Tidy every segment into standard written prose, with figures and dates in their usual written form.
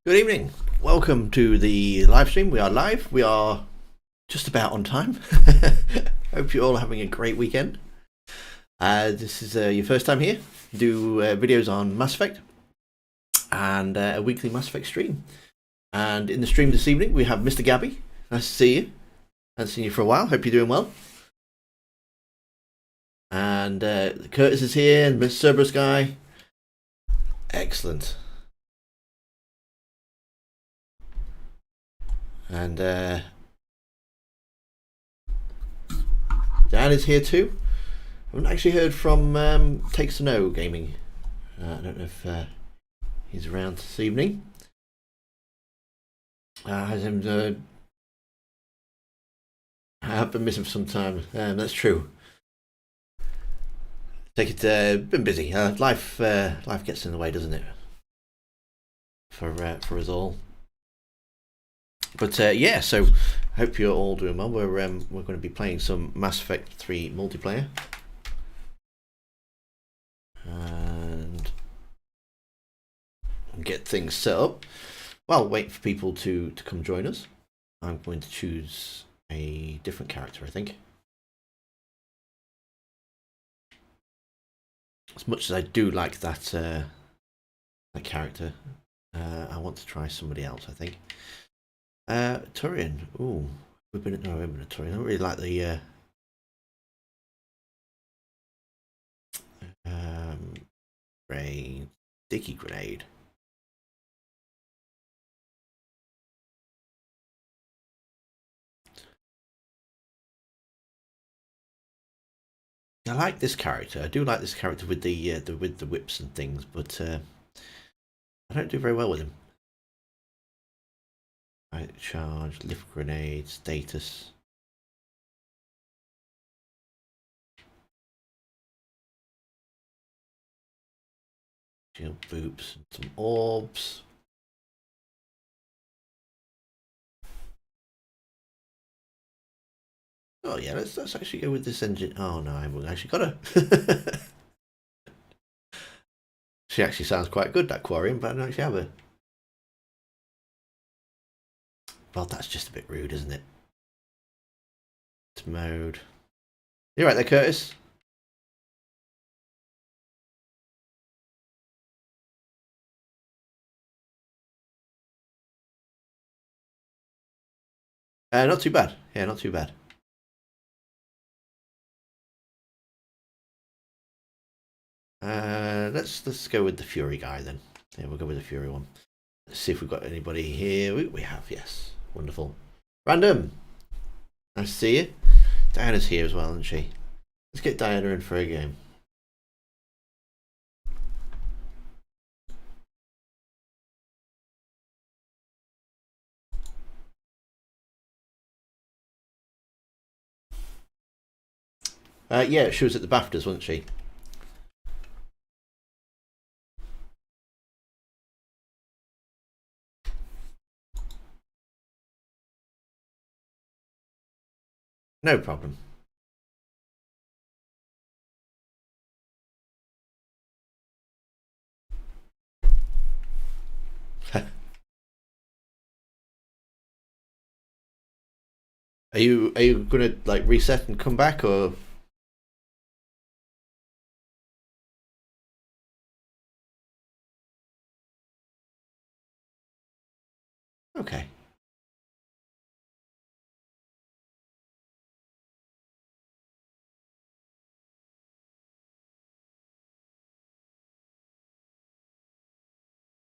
Good evening. Welcome to the live stream. We are live. We are just about on time. Hope you're all having a great weekend. This is your first time here. Do videos on Mass Effect and a weekly Mass Effect stream. And in the stream this evening, we have Mr. Gabby. Nice to see you. Haven't seen you for a while. Hope you're doing well. And Curtis is here, and Mr. Cerberus guy. Excellent. And Dan is here too. I haven't actually heard from Takes to Know Gaming. I don't know if he's around this evening. I have been missing for some time. That's true. Take it. Been busy. Life gets in the way, doesn't it? For us all. But yeah, so hope you're all doing well. We're going to be playing some Mass Effect 3 multiplayer, and get things set up. While waiting for people to come join us, I'm going to choose a different character, I think. As much as I do like that character, I want to try somebody else, I think. Turian. Ooh, we've been at Turian. I don't really like the sticky grenade. I like this character. I do like this character with the whips and things, but I don't do very well with him. Right, charge, lift grenade, status. Shield boops, and some orbs. Oh yeah, let's actually go with this engine. Oh no, I haven't actually got her. She actually sounds quite good, that Quarian, but I don't actually have her. Well, that's just a bit rude, isn't it? Mode. You right there, Curtis? Not too bad. Yeah, not too bad. Let's go with the Fury guy then. Yeah, we'll go with the Fury one. Let's see if we've got anybody here. We have, yes. Wonderful. Random. Nice to see you. Diana's here as well, isn't she? Let's get Diana in for a game. Yeah, she was at the BAFTAs, wasn't she? No problem. Are you gonna like reset and come back, or? Okay.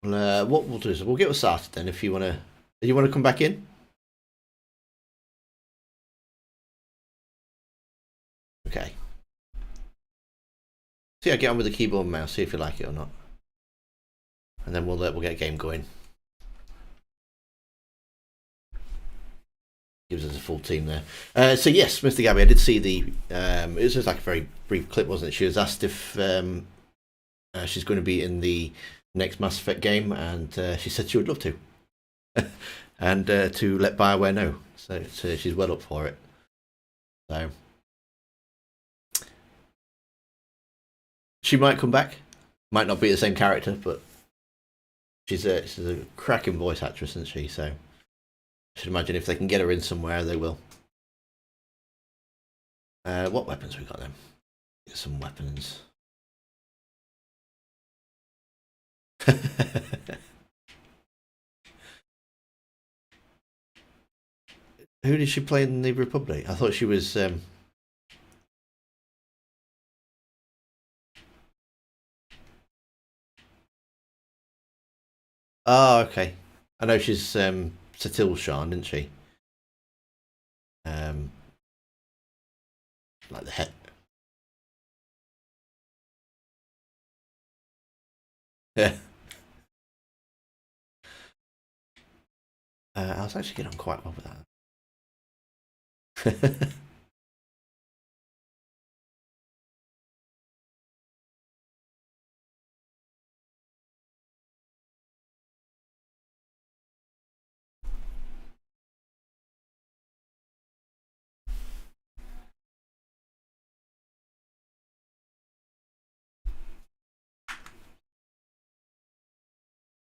Well, what we'll do is we'll get us started then. If you wanna come back in. Okay. See, I get on with the keyboard and mouse. See if you like it or not, and then we'll get a game going. Gives us a full team there. So yes, Mr. Gabby, I did see the. It was just like a very brief clip, wasn't it? She was asked if she's going to be in the next Mass Effect game, and she said she would love to, and to let BioWare know. So she's well up for it. So she might come back. Might not be the same character, but she's a cracking voice actress, isn't she? So I should imagine if they can get her in somewhere, they will. What weapons we got then? Get some weapons. Who did she play in the Republic? I thought she was. Oh, okay. I know she's Satil Shan, didn't she? Um, like the head. Yeah. I was actually getting on quite well with that.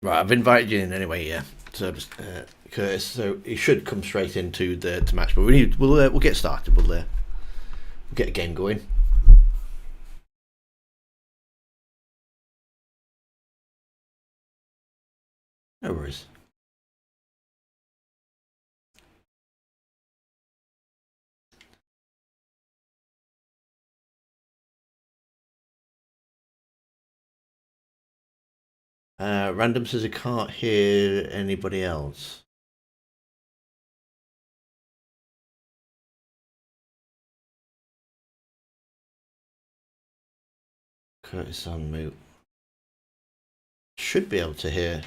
Right, I've invited you in anyway, yeah. So just Curtis, so he should come straight into the match, but we'll get started. We'll get a game going. No worries. Random says I can't hear anybody else. Curtis on mute. Should be able to hear.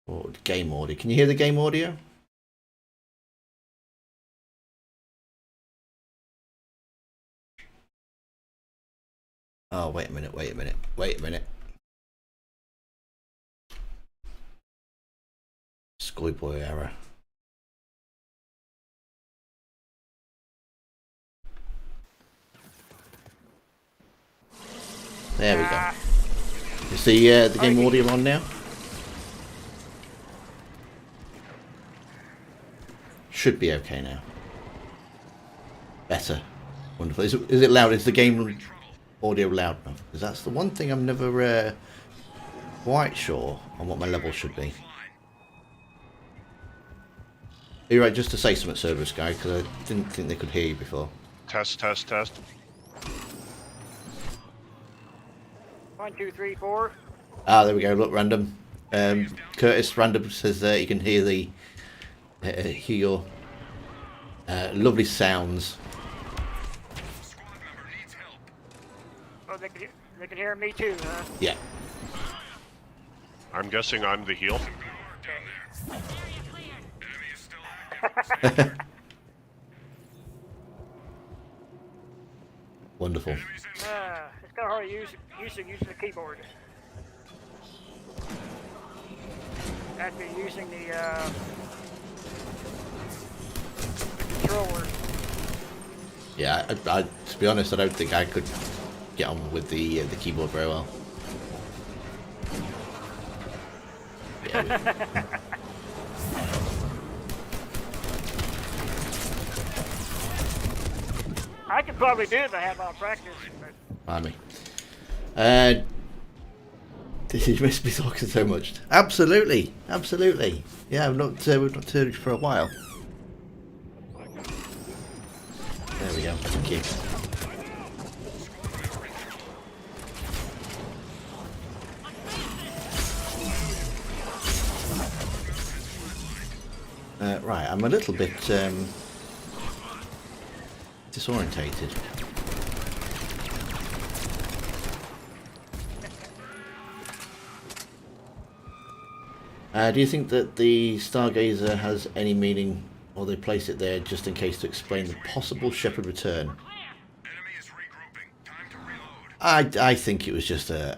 Or game audio. Can you hear the game audio? Oh, wait a minute. Schoolboy error. There we go. You see the game audio on now? Should be okay now. Better. Wonderful. Is it loud? Is the game audio loud enough? Because that's the one thing I'm never quite sure on what my level should be. Are you right just to say something, Cerberus guy? Because I didn't think they could hear you before. Test. 1, 2, 3, 4. Ah, there we go. Look, random. Curtis random says you can hear your lovely sounds. Oh, they can hear me too, huh? Yeah. I'm guessing I'm the heel. Wonderful. It's kind of hard to use using the keyboard. After using the controller. Yeah, I to be honest, I don't think I could get on with the keyboard very well. Yeah. I could probably do it if I had a lot of practice. Mind me. Did you miss me talking so much? Absolutely. Yeah, we've not heard it for a while. There we go. Thank you. Right, I'm a little bit disorientated. Do you think that the Stargazer has any meaning, or they place it there just in case to explain the possible Shepard return? I think it was just a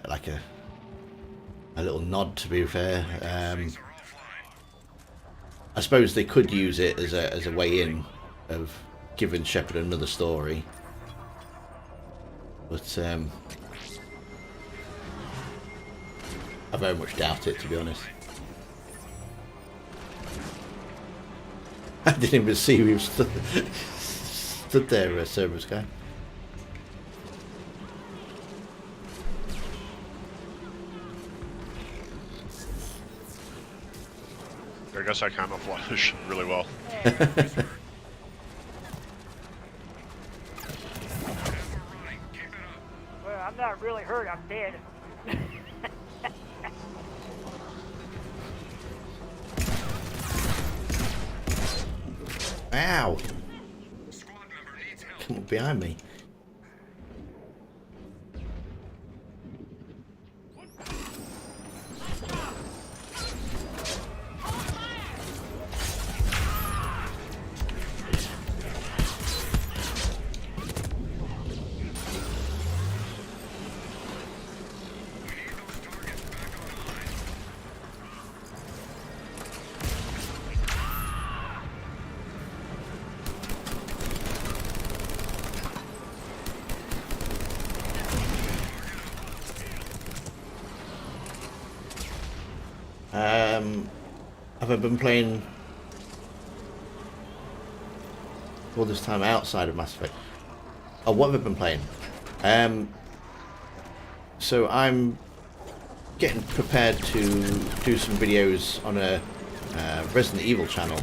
little nod, to be fair. I suppose they could use it as a way in, of giving Shepard another story. But I very much doubt it, to be honest. I didn't even see who stood there, Cerberus guy. I guess I camouflage really well. Well, I'm not really hurt. I'm dead. Ow! Come up behind me. Have I been playing all this time outside of Mass Effect? Oh, what have I been playing? So I'm getting prepared to do some videos on a Resident Evil channel.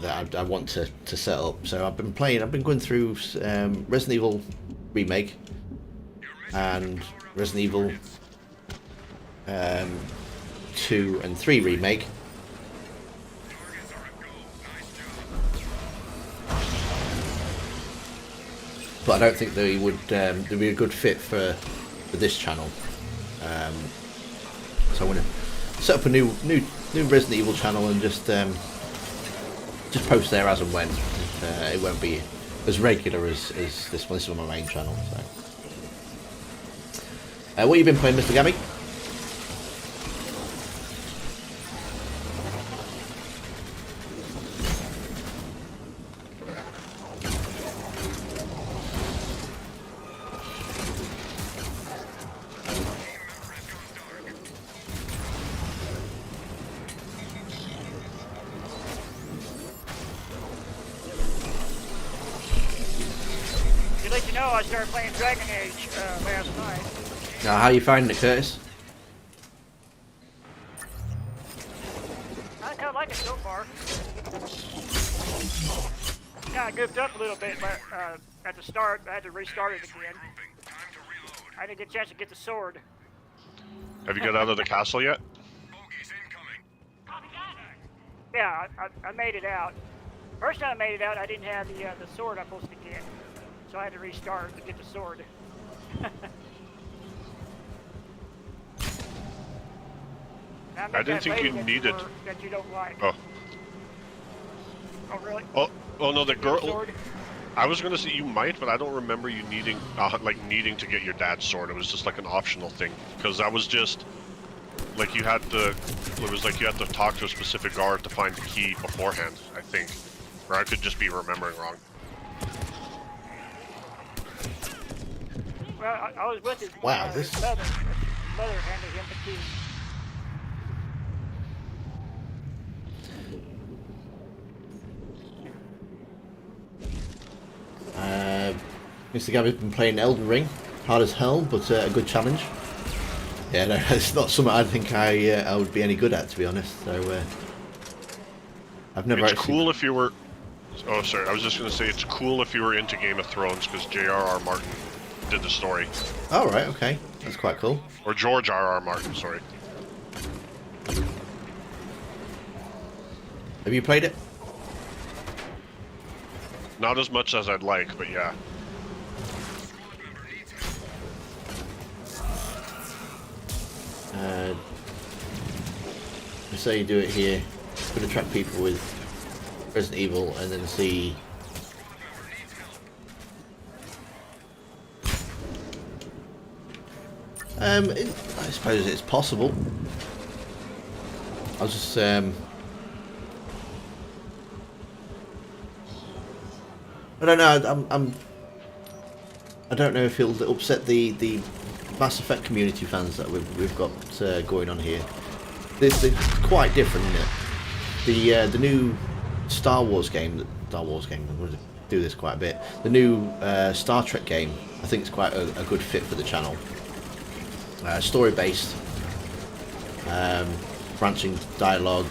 That I want to set up. So I've been going through Resident Evil Remake and Resident Evil 2 and 3 Remake. But I don't think they would they'd be a good fit for this channel. So I want to set up a new Resident Evil channel and just post there as and when. It won't be as regular as this one. This is on my main channel. So, what have you been playing, Mr. Gabby? To let you know, I started playing Dragon Age last night. Now, how are you finding it, Curtis? I kind of like it so far. Kind of goofed up a little bit, but at the start, I had to restart it again. I didn't get a chance to get the sword. Have you got out of the castle yet? Yeah, I made it out. First time I made it out, I didn't have the sword I'm supposed to get, so I had to restart to get the sword. I didn't think you needed. That you don't like. Oh. Oh really? Oh no, the girl. Sword? I was gonna say you might, but I don't remember you needing needing to get your dad's sword. It was just like an optional thing, because that was just like you had to. It was like you had to talk to a specific guard to find the key beforehand. I think, or I could just be remembering wrong. Well, I was with his Wow, his this- mother. His mother handed him the key. Mr. Gabby's been playing Elden Ring, hard as hell, but a good challenge. Yeah, no, it's not something I think I would be any good at, to be honest. So I've never It's actually. cool if you were. Oh, sorry. I was just gonna say it's cool if you were into Game of Thrones, because J.R.R. Martin did the story, Oh right, okay, that's quite cool. or George R.R. Martin. Sorry. Have you played it? Not as much as I'd like, but yeah. Say you do it here, could attract people with Resident Evil, and then see. I suppose it's possible. I was just I don't know. I don't know if it'll upset the Mass Effect community fans that we've got going on here. This is quite different, isn't it? The new Star Wars game. I'm going to do this quite a bit. The new Star Trek game. I think it's quite a good fit for the channel. Story based, branching dialogue,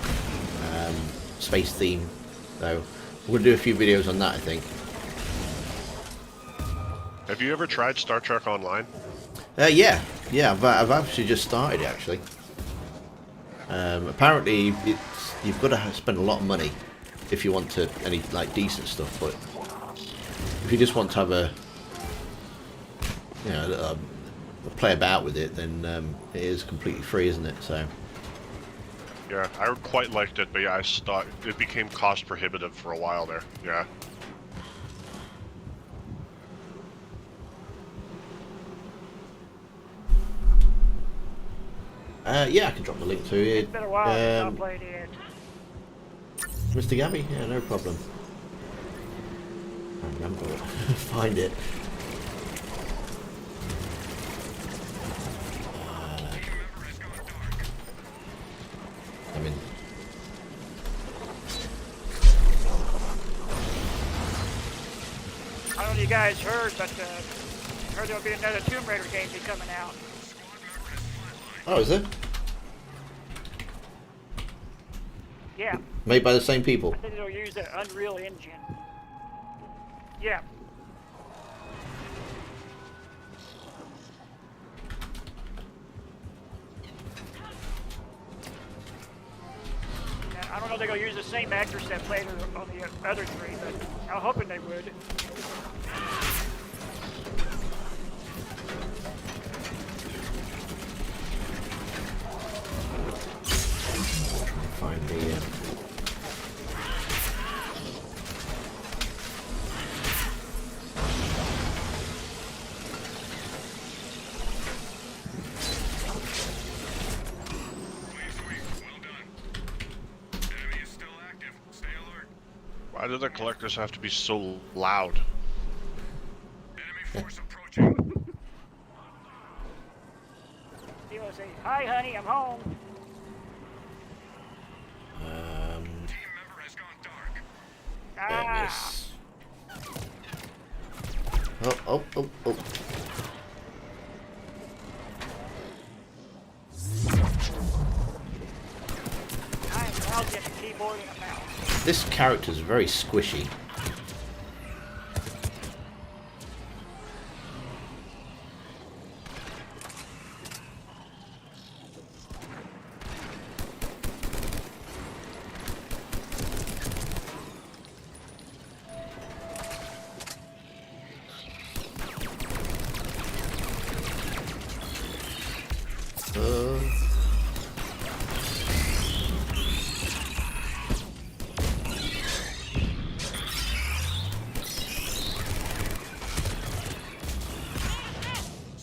space theme. So we're going to do a few videos on that, I think. Have you ever tried Star Trek Online? Yeah. I've actually just started it, actually. Apparently, you've got to spend a lot of money if you want to any like decent stuff. But if you just want to have a play about with it, then it is completely free, isn't it? So. Yeah, I quite liked it, but yeah, it became cost prohibitive for a while there. Yeah. Yeah, I can drop the link to it. It's been a while since I played it. Mr. Gabby? Yeah, no problem. I remember it. Find it. I mean... I don't know if you guys heard, but heard there'll be another Tomb Raider game be coming out. Oh, is it? Yeah. Made by the same people? I think it'll use the Unreal Engine. Yeah. I don't know if they're going to use the same actors that played her on the other three, but I'm hoping they would. Find the... Why do the collectors have to be so loud? Enemy force approaching. He will say, "Hi, honey, I'm home." Team member has gone dark. Ah, Oh. I'm lousy at the keyboard and a mouse. This character's very squishy.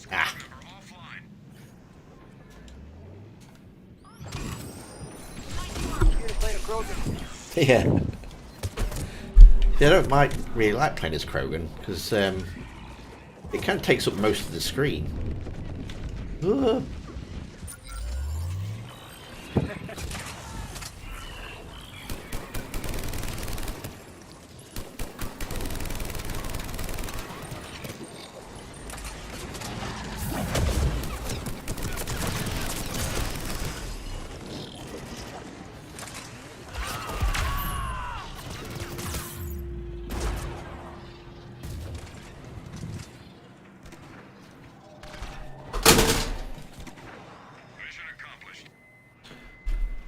Member offline. Here to play the Krogan. Yeah. Yeah, I don't really like playing as Krogan, because it kind of takes up most of the screen. Ugh. Mission accomplished.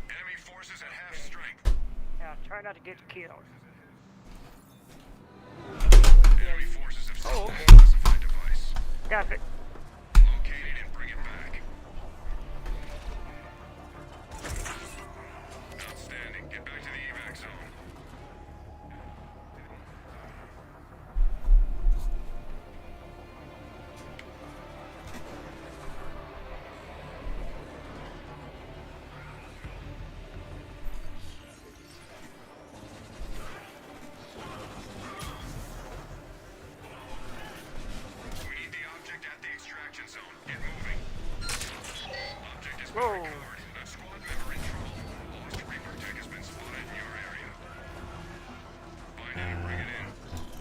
Enemy forces at half strength. Now, try not to get killed. Enemy forces have Oh, seized okay. a classified device. Got it. Locate it and bring it back. Outstanding. Get back to the evac zone. Whoa. That squad member in trouble. Lost Reaper tech has been spotted in your area. Find it and bring it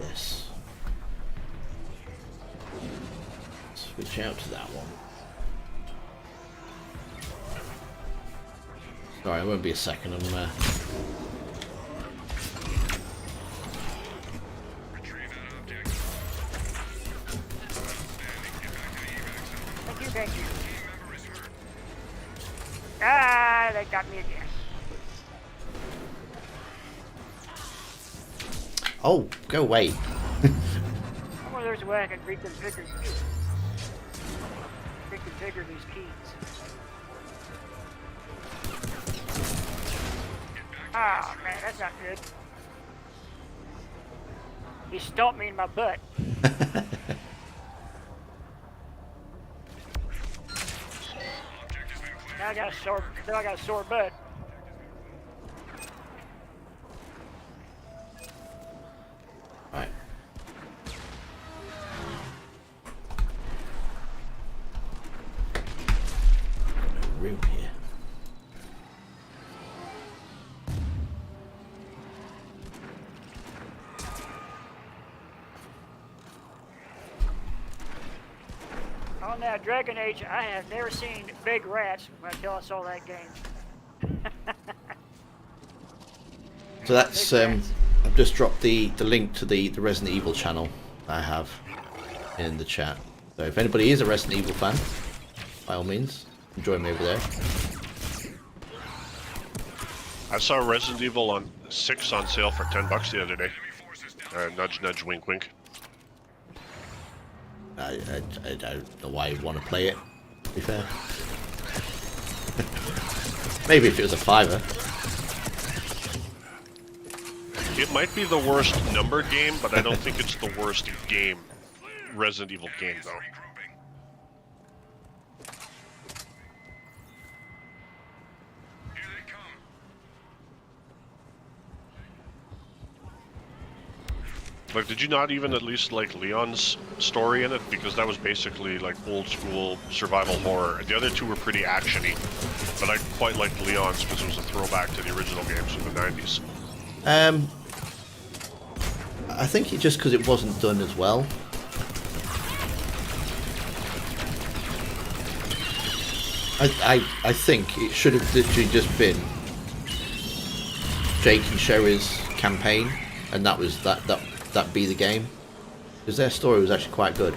in. Yes. Switch out to that one. Sorry, it won't be a second. Retrieve that object. Outstanding. Get back to the evac zone. Thank you, thank you. Team member is hurt. Ah, they got me again. Oh, go away. I wonder there's a way I can reconfigure these keys. Ah, man, that's not good. He stomped me in my butt. Object has been cleared. Now I got a sore butt. Right. No room here. On that Dragon Age, I have never seen big rats until I saw that game. So that's I've just dropped the link to the Resident Evil channel I have in the chat. So if anybody is a Resident Evil fan, by all means, join me over there. I saw Resident Evil 6 on sale for $10 the other day. Nudge, nudge, wink, wink. I don't know why you'd want to play it, to be fair. Maybe if it was a $5. It might be the worst numbered game, but I don't think it's the worst game. Resident Evil game, though. Regrouping. Here they come. Like, did you not even at least like Leon's story in it? Because that was basically like old school survival horror. The other two were pretty actiony, but I quite liked Leon's because it was a throwback to the original games from the 90s. I think it's just because it wasn't done as well. I think it should have literally just been Jake and Sherry's campaign, and that was that be the game, because their story was actually quite good.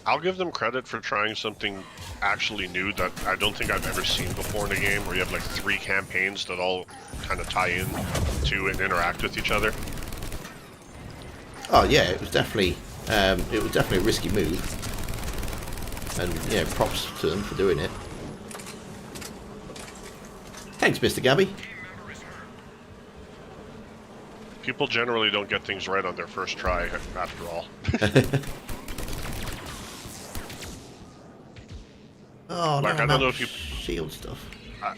I'll give them credit for trying something actually new that I don't think I've ever seen before in a game, where you have like 3 campaigns that all kind of tie in to and interact with each other. Oh yeah, it was definitely a risky move, and yeah, props to them for doing it. Thanks, Mr. Gabby. People generally don't get things right on their first try, after all. Oh, Like, no, I don't know if you- shield stuff. I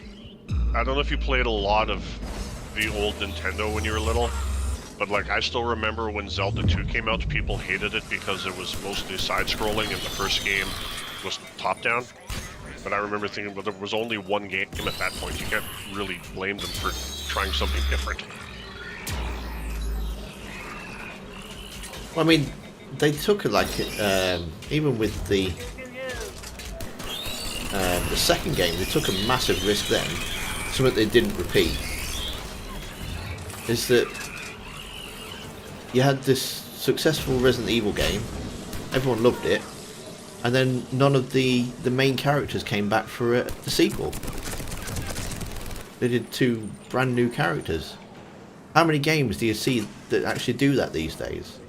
don't know if you played a lot of the old Nintendo when you were little, but like I still remember when Zelda 2 came out, people hated it because it was mostly side-scrolling and the first game was top-down. But I remember thinking, well, there was only one game at that point. You can't really blame them for trying something different. Well, I mean, they took it like even with the second game, they took a massive risk then. Something they didn't repeat is that you had this successful Resident Evil game, everyone loved it, and then none of the main characters came back for the sequel. They did 2 brand new characters. How many games do you see that actually do that these days?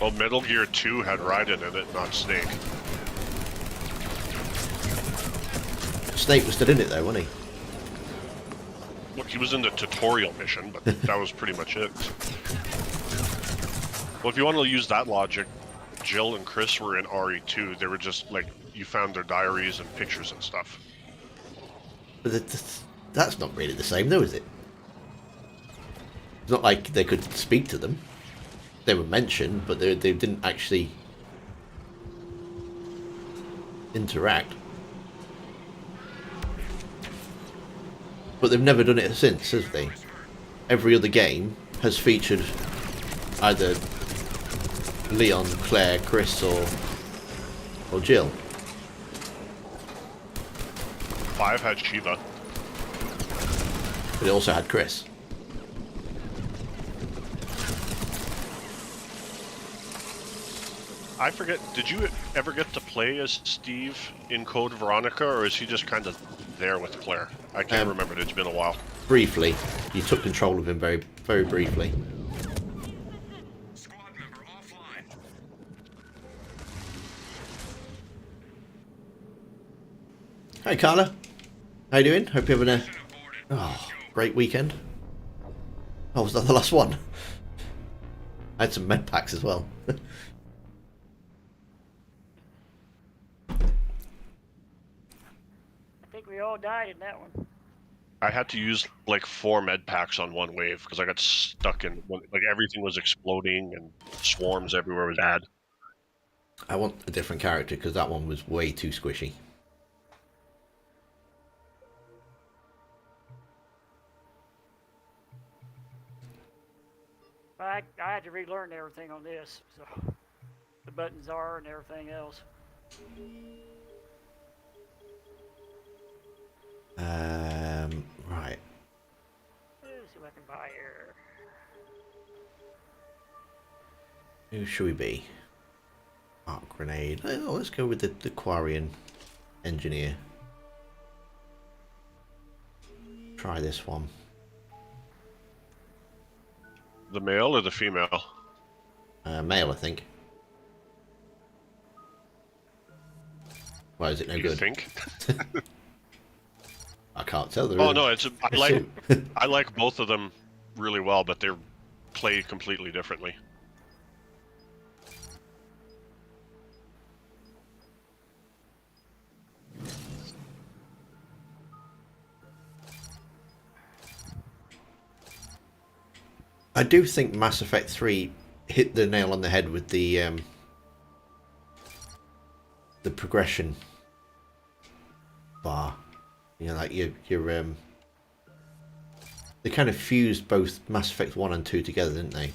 Well, Metal Gear 2 had Raiden in it, not Snake. Snake was still in it though, wasn't he? Look, he was in the tutorial mission, but that was pretty much it. Well, if you want to use that logic, Jill and Chris were in RE2. They were just, like, you found their diaries and pictures and stuff. But that's not really the same though, is it? It's not like they could speak to them. they were mentioned, but they didn't actually interact. But they've never done it since, have they? Every other game has featured either Leon, Claire, Chris, or Jill. 5 had Shiva. But it also had Chris. I forget, did you ever get to play as Steve in Code Veronica, or is he just kind of there with Claire? I can't remember, it's been a while. Briefly. You took control of him very, very briefly. Squad member offline. Hi, Carla. How you doing? Hope you're having a Mission aborted. great weekend. Oh, was that the last one? I had some med packs as well. I think we all died in that one. I had to use like 4 med packs on one wave because I got stuck in, like everything was exploding and swarms everywhere was bad. I want a different character because that one was way too squishy. I had to relearn everything on this, so the buttons are and everything else. Right. Let's see what I can buy here. Who should we be? Arc grenade. Oh, let's go with the Quarian engineer. Try this one. The male or the female? Male, I think. Why is it no You good? think? I can't tell. Oh no, I like both of them really well, but they're played completely differently. I do think Mass Effect 3 hit the nail on the head with the progression bar. You know, like your they kind of fused both Mass Effect 1 and 2 together, didn't they?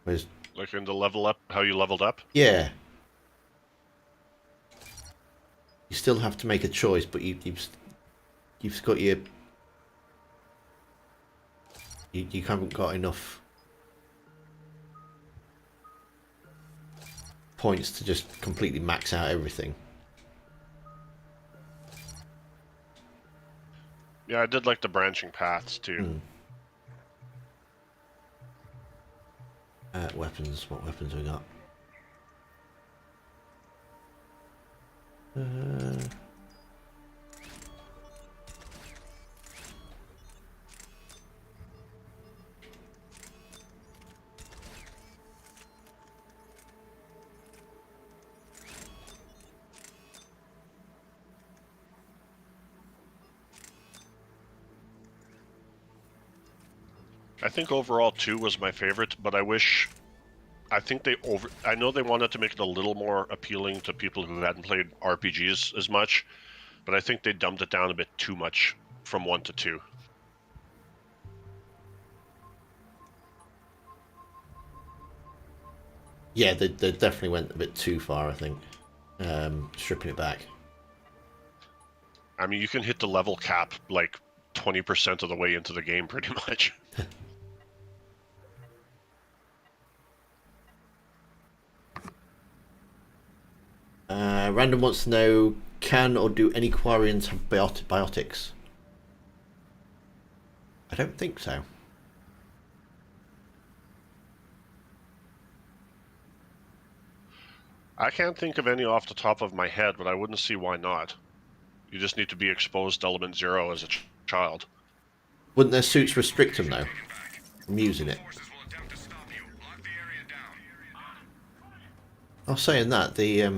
Whereas, Like in the level up, how you leveled up? yeah, you still have to make a choice, but you've got your you haven't got enough points to just completely max out everything. Yeah, I did like the branching paths too. Weapons. What weapons we got? I think overall 2 was my favorite, but I think I know they wanted to make it a little more appealing to people who hadn't played RPGs as much, but I think they dumbed it down a bit too much from 1 to 2. Yeah, they definitely went a bit too far, I think. Stripping it back. I mean, you can hit the level cap like 20% of the way into the game pretty much. Random wants to know, can or do any Quarians have biotics? I don't think so. I can't think of any off the top of my head, but I wouldn't see why not. You just need to be exposed to element 0 as a child. Wouldn't their suits restrict them though from using it? Forces will attempt to stop you. Lock the area down. I was saying that the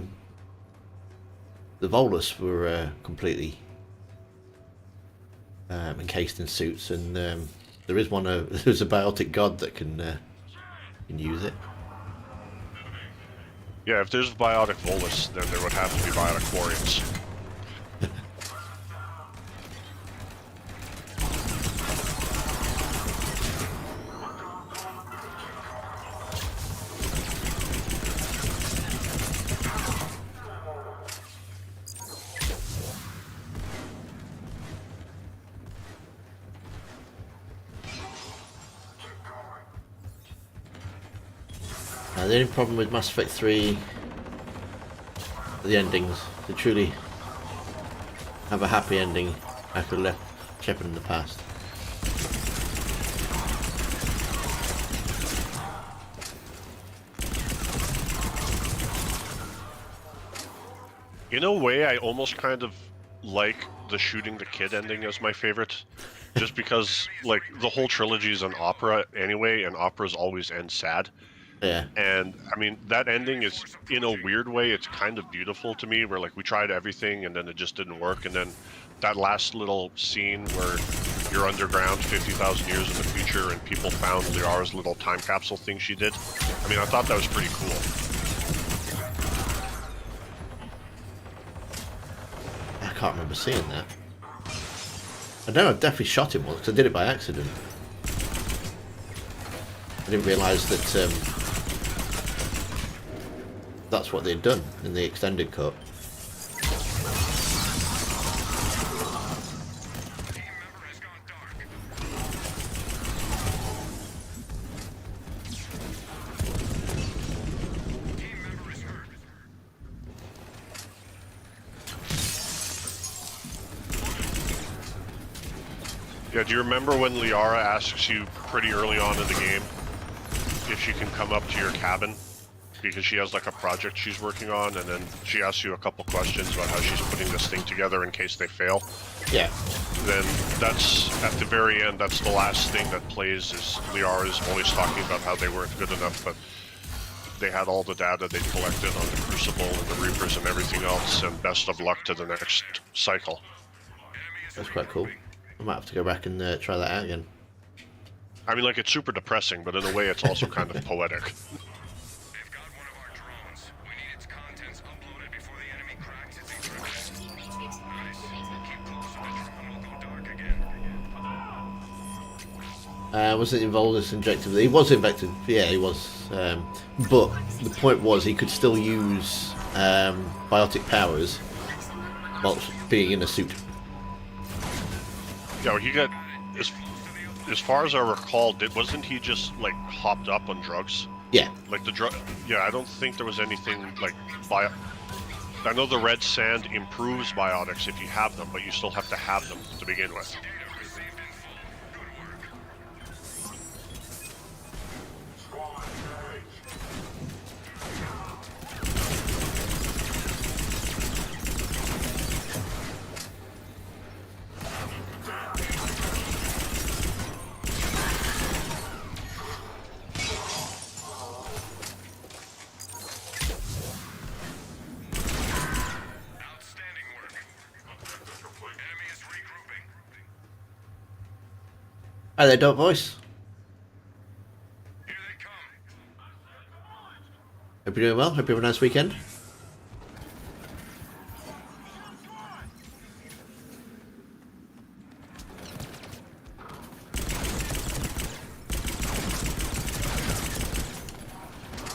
Volus were completely encased in suits, and there is one. There's a biotic god that can You can use it. Yeah, if there's biotic Volus, then there would have to be biotic Quarians. The only problem with Mass Effect 3 are the endings. To truly have a happy ending, I could have left Shepard in the past. In a way, I almost kind of like the shooting the kid ending as my favorite. Just because, like, the whole trilogy is an opera anyway, and operas always end sad. Yeah. And, I mean, that ending is, in a weird way, it's kind of beautiful to me, where, like, we tried everything, and then it just didn't work, and then that last little scene where you're underground 50,000 years in the future, and people found Liara's little time capsule thing she did. I mean, I thought that was pretty cool. I can't remember seeing that. I know I've definitely shot him once because I did it by accident. I didn't realise that that's what they'd done in the extended cut. Yeah, do you remember when Liara asks you pretty early on in the game if she can come up to your cabin? Because she has like a project she's working on, and then she asks you a couple questions about how she's putting this thing together in case they fail. Yeah. Then that's, at the very end, that's the last thing that plays is Liara's voice talking about how they weren't good enough, but they had all the data they collected on the Crucible and the Reapers and everything else, and best of luck to the next cycle. That's quite cool. I might have to go back and try that out again. I mean, like, it's super depressing, but in a way it's also kind of poetic. They've got one of our drones. We need its contents uploaded before the enemy cracks its encryption. Nice. Keep close or the drone will go dark again. Was it involved as injected? He was infected. Yeah, he was. But the point was he could still use biotic powers whilst being in a suit. Yeah, well, he got, as far as I recall, wasn't he just like hopped up on drugs? Yeah. Like the drug. Yeah, I don't think there was anything like bio. I know the red sand improves biotics if you have them, but you still have to have them to begin with. Hi there, Dot Voice. Here they come. Hope you're doing well. Hope you have a nice weekend.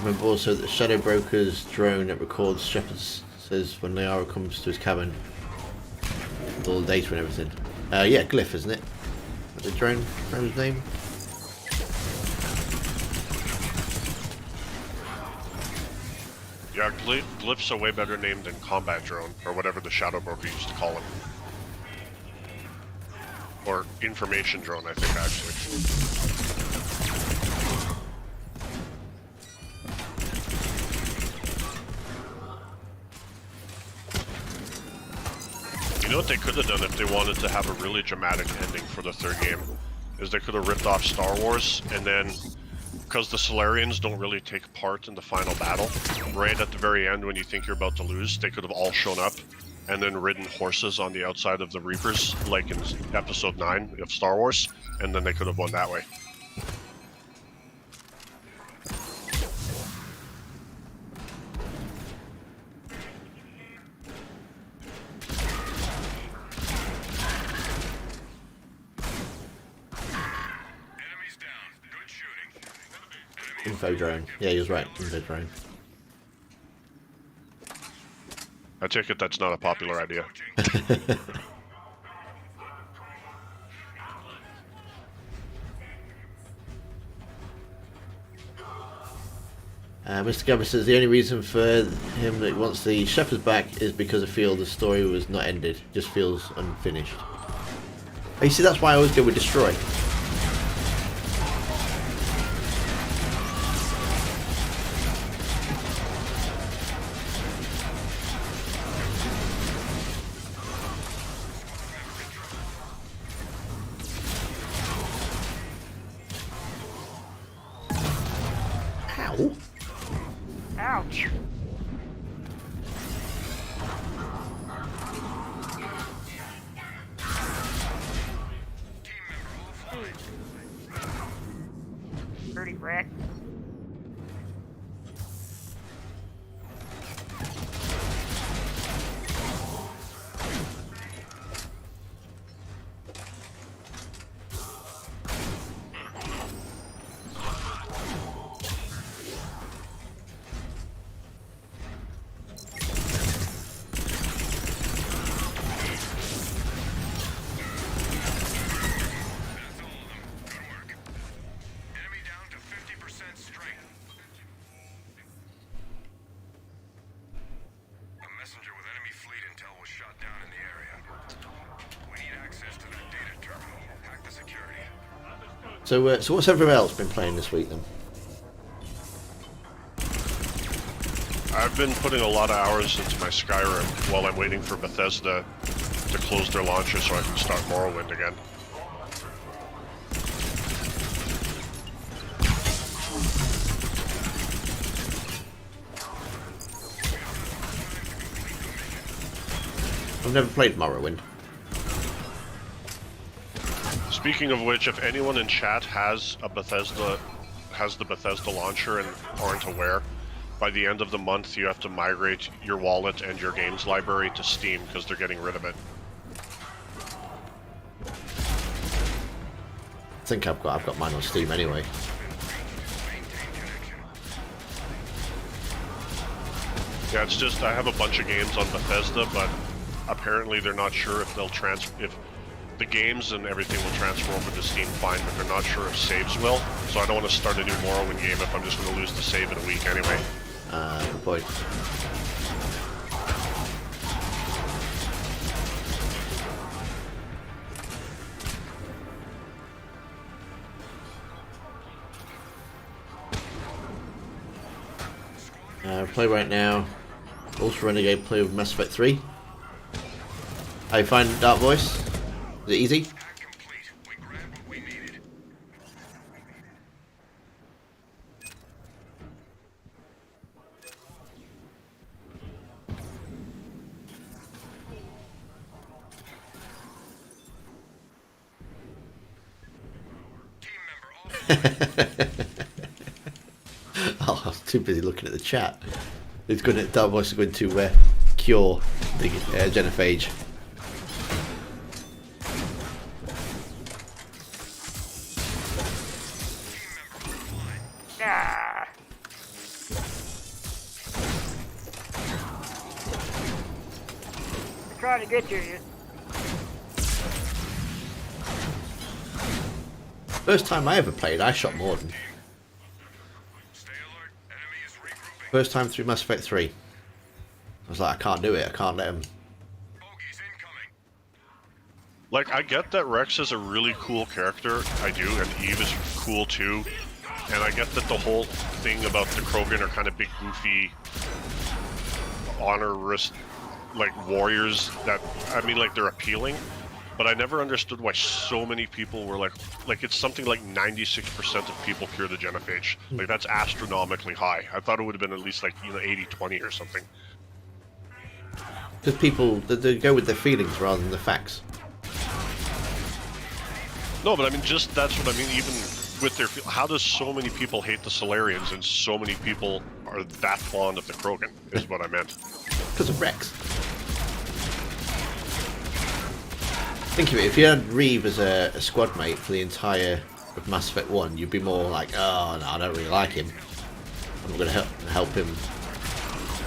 Remember also that Shadow Broker's drone that records Shepard says when Liara comes to his cabin with all the data and everything. Yeah, Glyph, isn't it? The drone's name? Yeah, Glyph's a way better name than Combat Drone, or whatever the Shadow Broker used to call him. Or Information Drone, I think, actually. You know what they could have done if they wanted to have a really dramatic ending for the third game? Is they could have ripped off Star Wars, and then, because the Solarians don't really take part in the final battle, right at the very end when you think you're about to lose, they could have all shown up and then ridden horses on the outside of the Reapers, like in Episode 9 of Star Wars, and then they could have won that way. Info drone. Yeah, he was right. Info drone. I take it that's not a popular idea. Mr. Gabby says the only reason for him that he wants the Shepherds back is because I feel the story was not ended. Just feels unfinished. Oh, you see, that's why I always go with Destroy. Ow. Ouch. Pretty wreck. Enemy down to 50% strength. A messenger with enemy fleet intel was shot down in the area. We need access to that data terminal. Hack the security. So what's everyone else been playing this week then? I've been putting a lot of hours into my Skyrim while I'm waiting for Bethesda to close their launcher so I can start Morrowind again. I've never played Morrowind. Speaking of which, if anyone in chat has the Bethesda launcher and aren't aware, by the end of the month you have to migrate your wallet and your games library to Steam because they're getting rid of it. I think I've got mine on Steam anyway. Yeah, it's just I have a bunch of games on Bethesda, but apparently they're not sure if if the games and everything will transfer over to Steam fine, but they're not sure if saves will. So I don't want to start a new Morrowind game if I'm just going to lose the save in a week anyway. Good point. Play right now. Ultra Renegade play with Mass Effect 3. How you find Dark Voice? Is it easy? Hack complete. We grabbed what we needed. Team member Oh, I was too busy looking at the chat. It's going to, Dark Voice is going to cure the genophage. Ah. I'm trying to get to you. First time I ever played, I shot Morden. Stay alert. Enemy is regrouping. First time through Mass Effect 3. I was like, I can't do it. I can't let him. Bogies incoming. Like, I get that Rex is a really cool character, I do, and Eve is cool too, and I get that the whole thing about the Krogan are kind of big, goofy, honorist, like, warriors that, I mean, like, they're appealing, but I never understood why so many people were like it's something like 96% of people cure the genophage. Like, that's astronomically high. I thought it would have been at least, like, 80-20 or something. Because people, they go with their feelings rather than the facts. No, but I mean, just that's what I mean. Even with their, how does so many people hate the Solarians and so many people are that fond of the Krogan? Is what I meant. Because of Rex. Think of it, if you had Reeve as a squad mate for the entire with Mass Effect 1, you'd be more like, oh no, I don't really like him. I'm not going to help him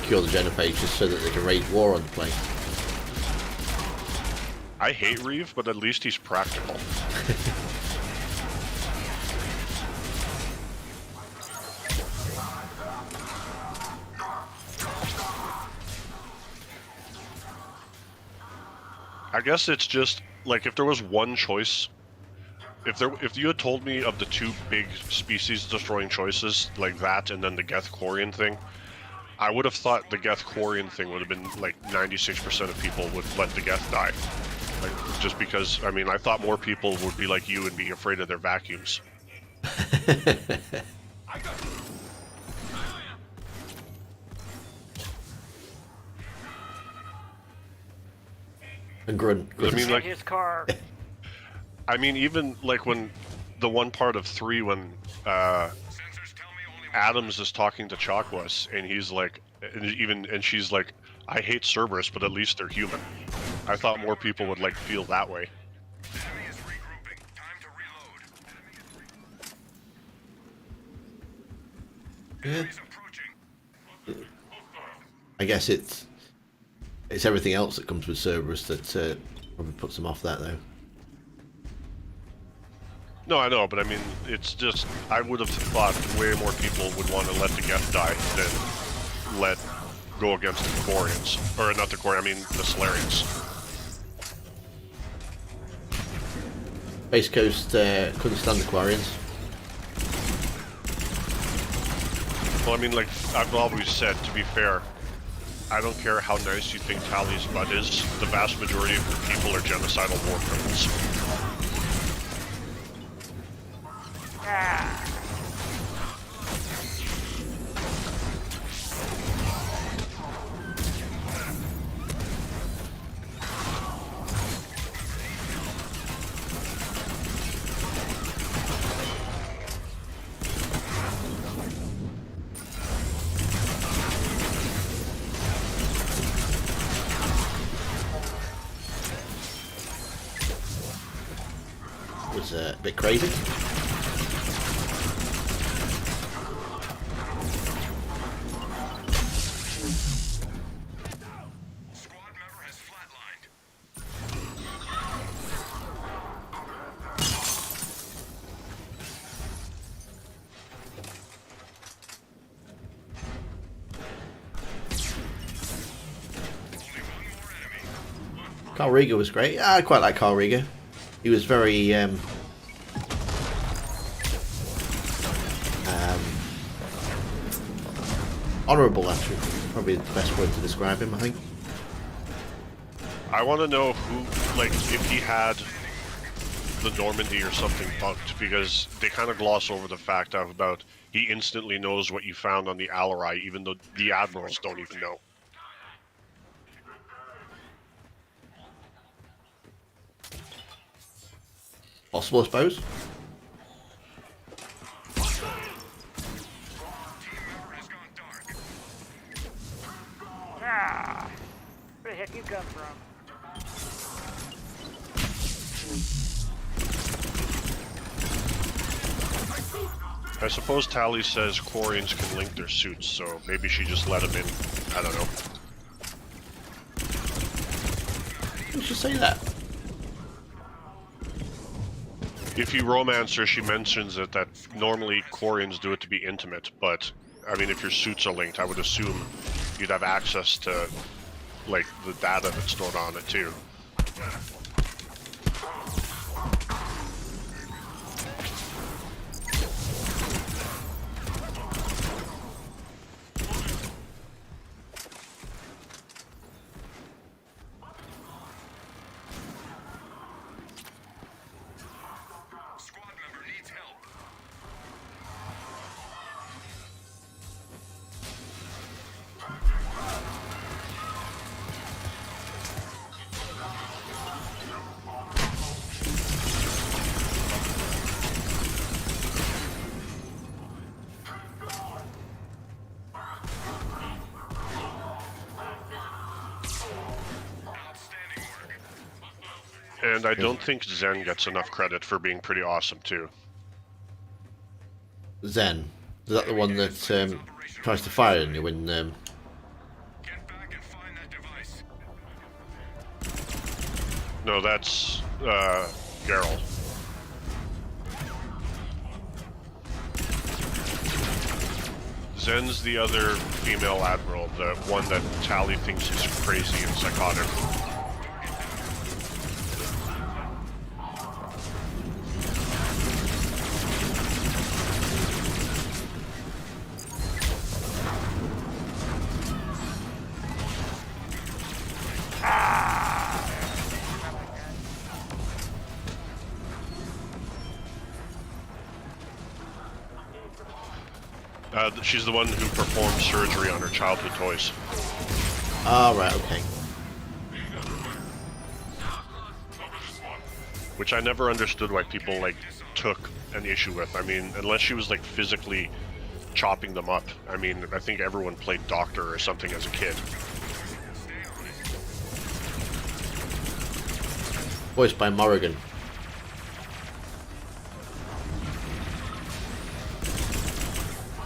cure the genophage just so that they can wage war on the place. I hate Reeve, but at least he's practical. I guess it's just like if there was one choice, if you had told me of the two big species destroying choices like that and then the Geth Quarian thing, I would have thought the Geth Quarian thing would have been like 96% of people would let the Geth die. Like just because I mean I thought more people would be like you and be afraid of their vacuums. And grunt. I mean, like, his car. I mean, even like when the one part of 3 when Sensors tell me only Adams is talking to Chakwas and he's like, and she's like, I hate Cerberus, but at least they're human. I thought more people would like feel that way. enemy is regrouping. Time to reload. Yeah. Enemies approaching. I guess it's everything else that comes with Cerberus that probably puts them off that though. No, I know, but I mean, it's just I would have thought way more people would want to let the Geth die than let go against the Quarians, or not the Quarians, I mean the Solarians. Base Coast couldn't stand the Quarians. Well, I mean, like I've always said, to be fair, I don't care how nice you think Tali's butt is. The vast majority of her people are genocidal war criminals. Ah. Was a bit crazy. Squad member has flatlined. Only one more enemy. Carl Rieger was great. Yeah, I quite like Carl Rieger. He was very honourable, actually. Probably the best word to describe him, I think. I want to know who, like, if he had the Normandy or something bugged, because they kind of gloss over the fact of about he instantly knows what you found on the Alarai, even though the admirals don't even know. Possible, I suppose. Team member has gone dark. Ah. Where the heck you come from? I suppose Tali says Quarians can link their suits, so maybe she just let him in. I don't know. You should say that. If you romance her, she mentions it that normally Quarians do it to be intimate, but I mean, if your suits are linked, I would assume you'd have access to like the data that's stored on it too. Squad member needs help. Outstanding work. And I don't think Zen gets enough credit for being pretty awesome too. Zen. Is that the one that tries to fire on you when? Get back and find that device. No, that's Geralt. Zen's the other female admiral, the one that Tally thinks is crazy and psychotic. She's the one who performed surgery on her childhood toys. Ah, right, okay. Which I never understood why people, like, took an issue with. I mean, unless she was, like, physically chopping them up. I mean, I think everyone played doctor or something as a kid. Voiced by Morrigan.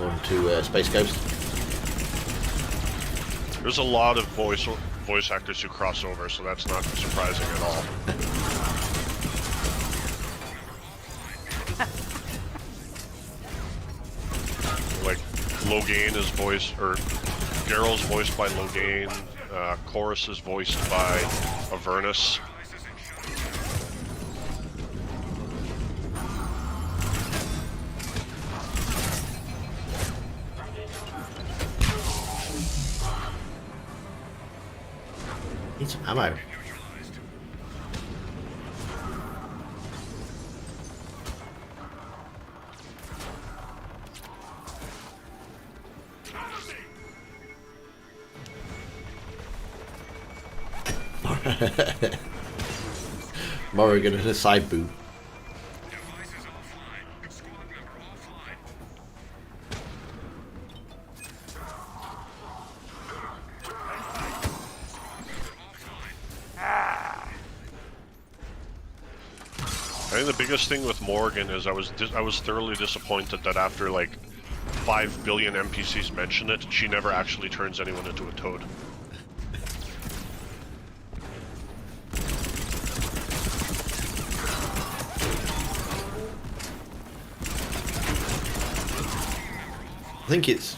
On to Space Ghost. There's a lot of voice actors who cross over, so that's not surprising at all. Like, Logain is voiced, or Geralt's voiced by Logain, Chorus is voiced by Avernus. Need some ammo. Morrigan and a side boob. Devices offline. Squad member offline. I think the biggest thing with Morgan is I was thoroughly disappointed that after like 5 billion NPCs mention it, she never actually turns anyone into a toad. I think it's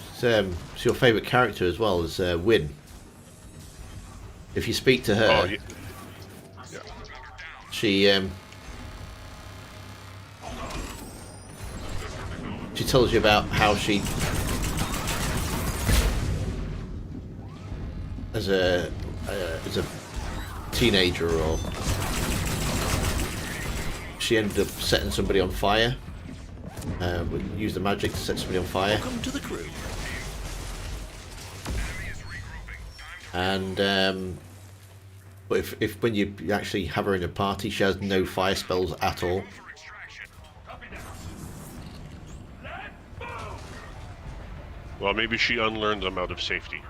your favourite character as well as Win. If you speak to her, Oh, yeah. she tells you about how she, as a teenager, or she ended up setting somebody on fire. Use the magic to set somebody on fire. Welcome to the crew. And but if when you actually have her in a party, she has no fire spells at all. For extraction. Well, maybe she unlearned them out of safety.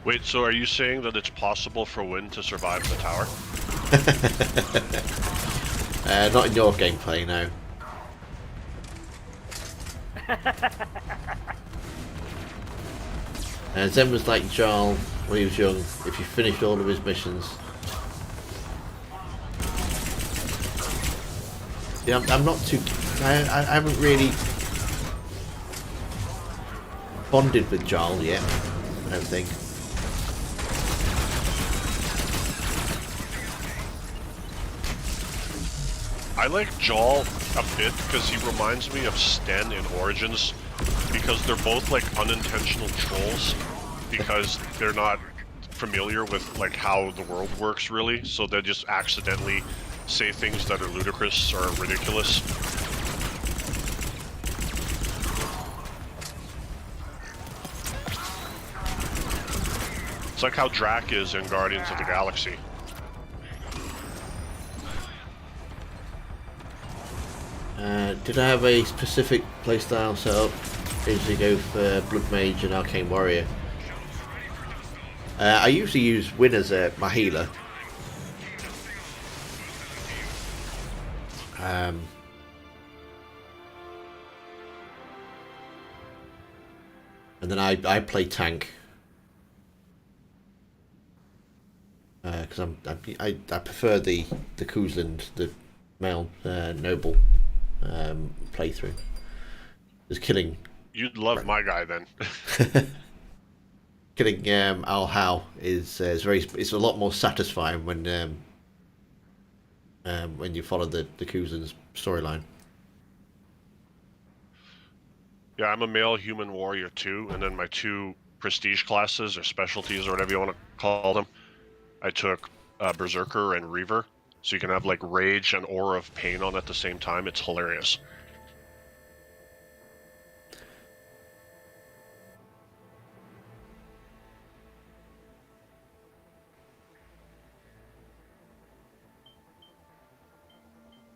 Wait, so are you saying that it's possible for Wynn to survive the tower? Not in your gameplay, no. Zen was like Jarl when he was young. If you finished all of his missions, yeah, I'm not too. I haven't really bonded with Jarl yet. I don't think. I like Jaal a bit because he reminds me of Sten in Origins, because they're both like unintentional trolls because they're not familiar with like how the world works really, so they just accidentally say things that are ludicrous or ridiculous. It's like how Drac is in Guardians of the Galaxy. Did I have a specific playstyle set up? Usually go for Blood Mage and Arcane Warrior. I usually use Win as my healer. And then I play tank. Because I prefer the Kuzland, the male noble playthrough. Just killing. You'd love my guy then. Killing Al Hal is it's a lot more satisfying when you follow the Kuzan's storyline. Yeah, I'm a male human warrior too, and then my 2 prestige classes or specialties or whatever you want to call them, I took Berserker and Reaver, so you can have like Rage and Aura of Pain on at the same time. It's hilarious.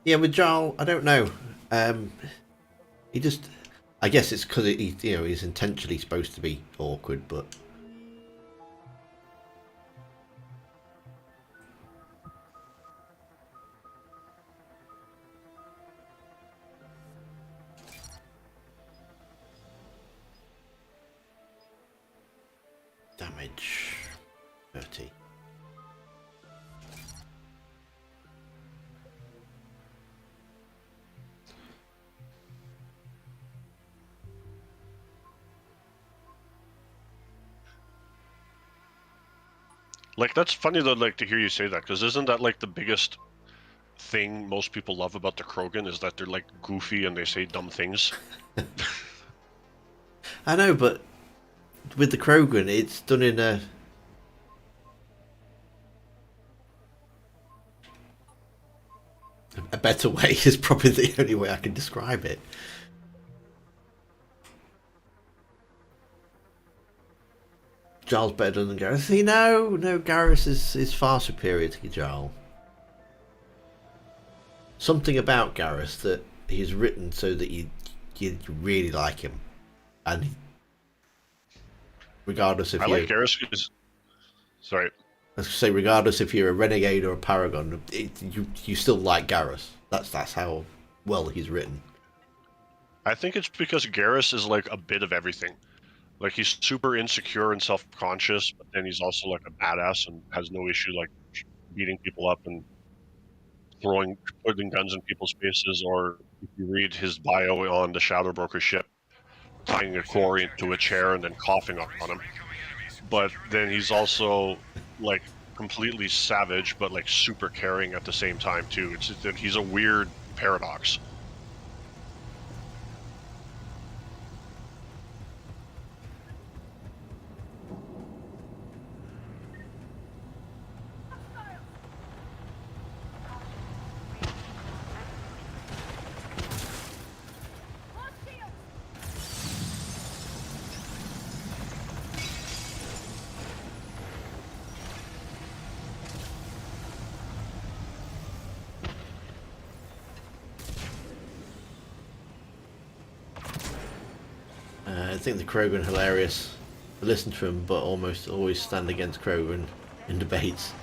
Yeah, with Jarl, I don't know. He just, I guess it's because he's intentionally supposed to be awkward, but damage 30. Like, that's funny though, like, to hear you say that, because isn't that like the biggest thing most people love about the Krogan is that they're like goofy and they say dumb things? I know, but with the Krogan, it's done in a better way. Is probably the only way I can describe it. Jarl's better than Garrus. See, no, Garrus is far superior to Jarl. Something about Garrus that he's written so that you really like him, and regardless if I you like Garrus because, sorry, let's say regardless if you're a renegade or a paragon, you still like Garrus. That's how well he's written. I think it's because Garrus is like a bit of everything. Like, he's super insecure and self-conscious, but then he's also like a badass and has no issue like beating people up and putting guns in people's faces. Or if you read his bio on the Shadow Broker ship, tying a quarry into a chair and then coughing up on him. But then he's also like completely savage, but like super caring at the same time too. It's that he's a weird paradox. I think the Krogan hilarious. I listen to him, but almost always stand against Krogan in debates.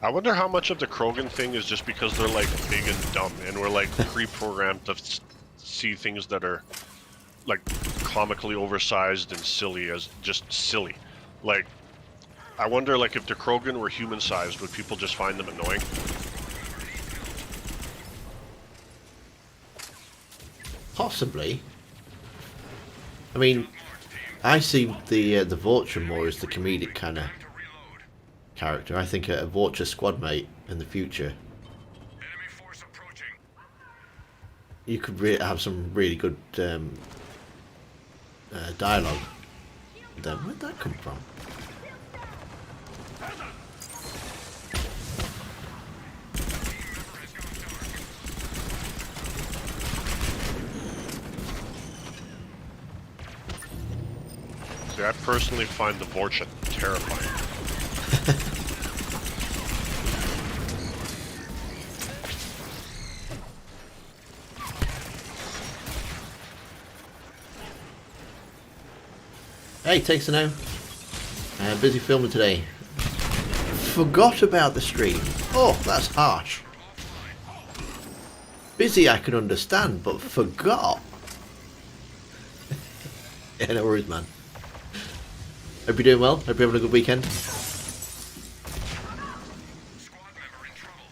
I wonder how much of the Krogan thing is just because they're like big and dumb, and we're like pre-programmed to see things that are like comically oversized and silly as just silly. Like, I wonder like if the Krogan were human-sized, would people just find them annoying? Possibly. I mean, I see the Vulture more as the comedic kind of character. I think a Vulture squad mate in the future, Enemy force approaching. you could have some really good dialogue. Where'd that come from? See, I personally find the Vorcha terrifying. Hey, takes a now. Busy filming today. Forgot about the stream. Oh, that's harsh. Busy I can understand, but forgot. Yeah, no worries, man. Hope you're doing well. Hope you're having a good weekend. Squad member in trouble.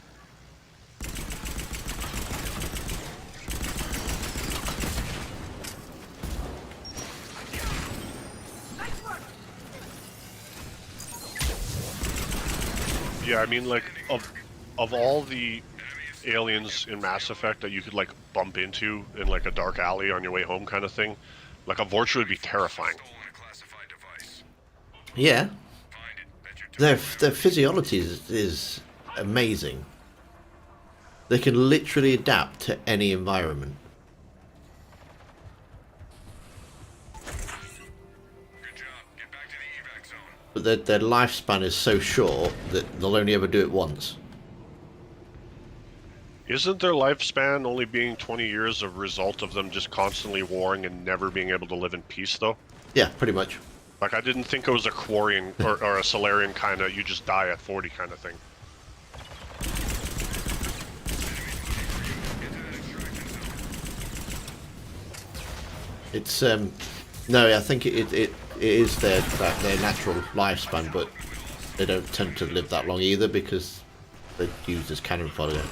Yeah, I mean, like, of all the aliens in Mass Effect that you could, like, bump into in, like, a dark alley on your way home kind of thing, like, a Vorcha would be terrifying. Stolen a classified device. Yeah, Find it. Bet your their physiology is amazing. They can literally adapt to any environment. Good job. Get back to the evac zone. But their lifespan is so short that they'll only ever do it once. Isn't their lifespan only being 20 years a result of them just constantly warring and never being able to live in peace, though? Yeah, pretty much. Like, I didn't think it was a Quarian or a Solarian kind of, you just die at 40 kind of thing. It's no, I think it is their natural lifespan, but they don't tend to live that long either because they're used as cannon fodder.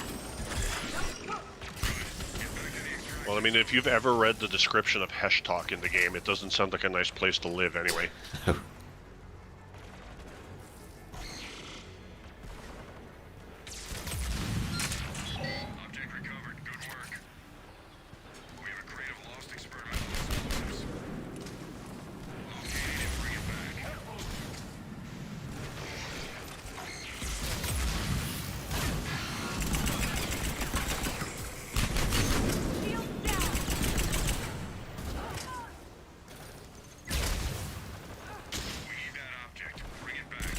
Well, I mean, if you've ever read the description of Heshtalk in the game, it doesn't sound like a nice place to live anyway. Object recovered. Good work. We have a crate of lost experimental explosives. Locate it and bring it back. We need that object. Bring it back.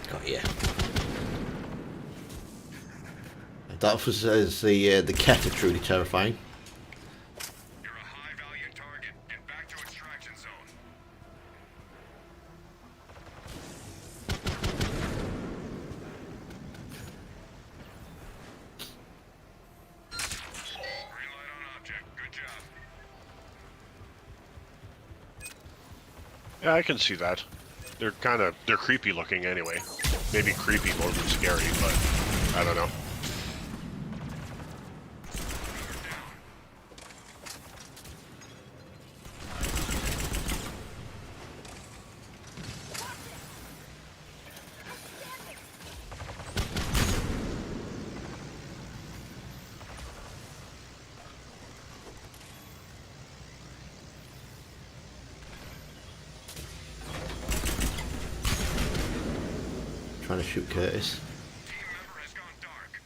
Oh yeah. That was the cat are truly terrifying. You're a high-value target. Get back to extraction zone. Green light on object. Good job. Yeah, I can see that. They're creepy looking anyway. Maybe creepy more than scary, but I don't know. Trying to shoot Curtis. Team member has gone dark.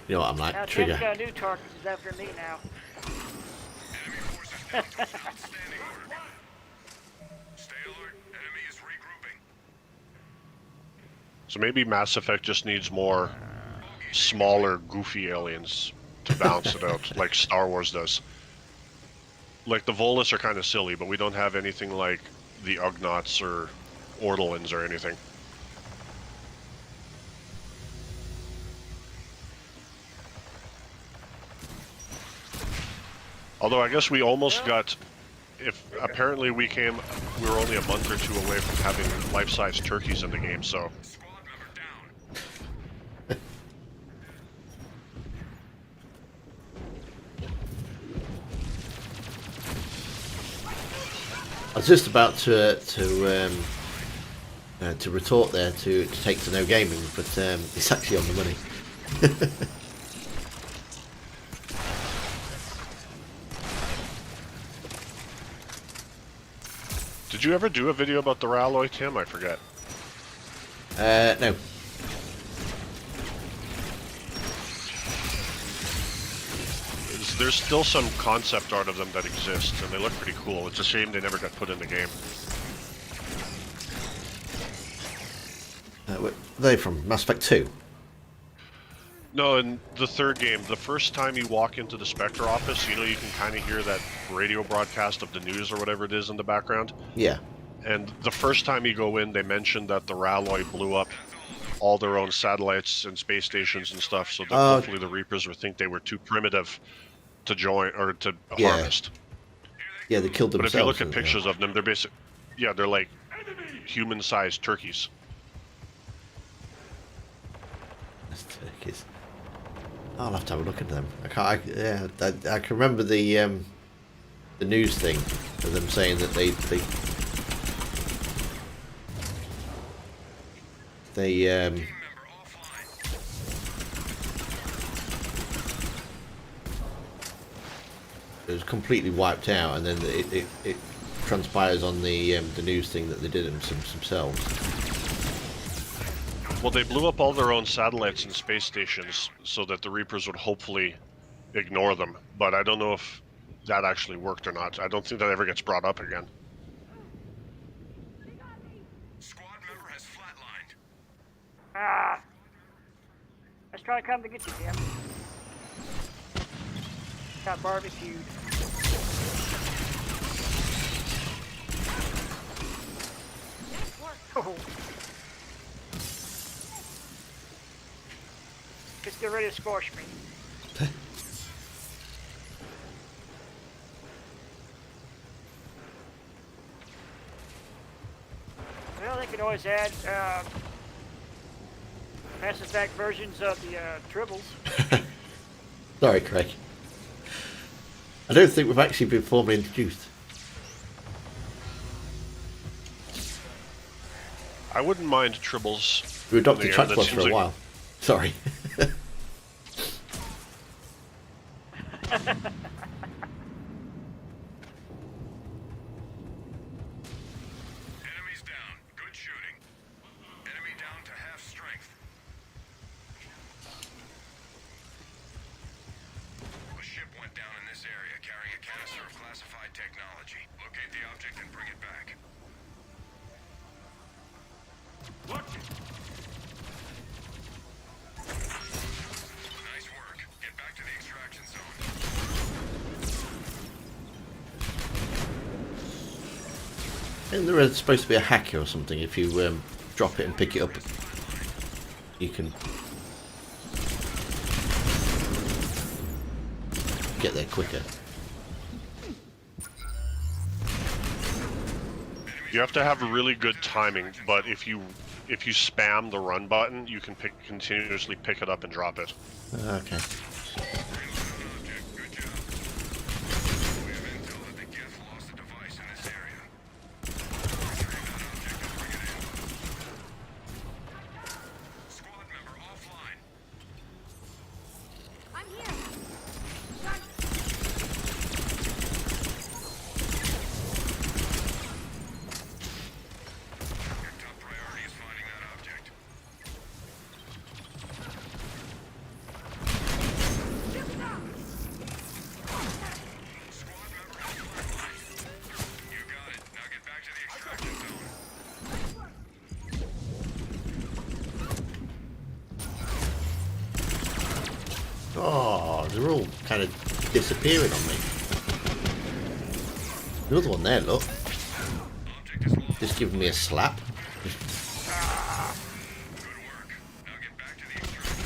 You know what I'm like? Now Trigger. Tim's got a new target. Is after me now. Enemy forces down. Outstanding order. Stay alert. Enemy is regrouping. So maybe Mass Effect just needs more smaller, goofy aliens to balance it out, like Star Wars does. Like, the Volus are kind of silly, but we don't have anything like the Ugnaughts or Ortolans or anything. Although I guess we almost got... Apparently we were only a month or two away from having life-size turkeys in the game, so... Squad member down. I was just about to retort there to take to no gaming, but it's actually on the money. Did you ever do a video about the Ralloy, Tim? I forget. No. There's still some concept art of them that exists, and they look pretty cool. It's a shame they never got put in the game. Were they from Mass Effect 2? No, in the third game, the first time you walk into the Spectre office, you know you can kind of hear that radio broadcast of the news or whatever it is in the background. Yeah. And the first time you go in, they mentioned that the Ralloy blew up all their own satellites and space stations and stuff, so that hopefully the Reapers would think they were too primitive to join or to harvest. Yeah, they killed themselves. But if you look at pictures of them, they're they're like human-sized turkeys. That's turkeys. I'll have to have a look at them. I can remember the news thing of them saying that they it was completely wiped out, and then it transpires on the news thing that they did them themselves. Well, they blew up all their own satellites and space stations so that the Reapers would hopefully ignore them, but I don't know if that actually worked or not. I don't think that ever gets brought up again. Squad member has flatlined. Ah. I was trying to come to get you, Tim. Got barbecued. Oh. Just get ready to squash me. Well, they can always add Mass Effect versions of the Tribbles. Sorry, Craig. I don't think we've actually been formally introduced. I wouldn't mind Tribbles. We adopted Yeah, Transport that for a seems while. Sorry. Enemies down. Good shooting. Enemy down to half strength. A ship went down in this area carrying a canister of classified technology. Locate the object and bring it back. Watch it. Nice work. Get back to the extraction zone. And there is supposed to be a hacker or something. If you drop it and pick it up, you can get there quicker. You have to have really good timing, but if you spam the run button, you can continuously pick it up and drop it. Okay. Good job. We have intel that the Geth lost a device in this area. Retrieve that object and bring it in. Squad member offline. I'm here. Your top priority is finding that object. Squad member has flatlined. You got it. Now get back to the extraction zone. Oh, they're all kind of disappearing on me. The other one there, look. Object is lost. Just giving me a slap. Good work. Now get back to the extraction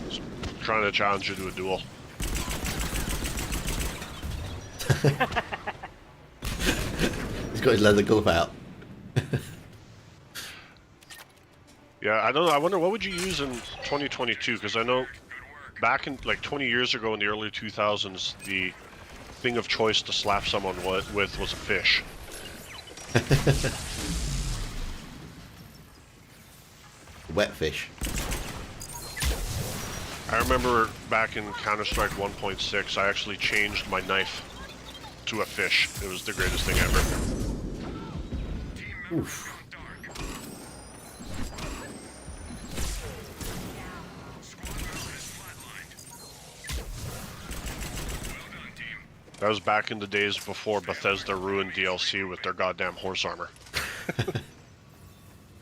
zone. Trying to challenge you to a duel. He's got his leather glove out. Yeah, I don't know. I wonder what would you use in 2022? Because I know back in like 20 years ago in the early 2000s, the thing of choice to slap someone with was a fish. Wet fish. I remember back in Counter-Strike 1.6, I actually changed my knife to a fish. It was the greatest thing ever. Oof. That was back in the days before Bethesda ruined DLC with their goddamn horse armor.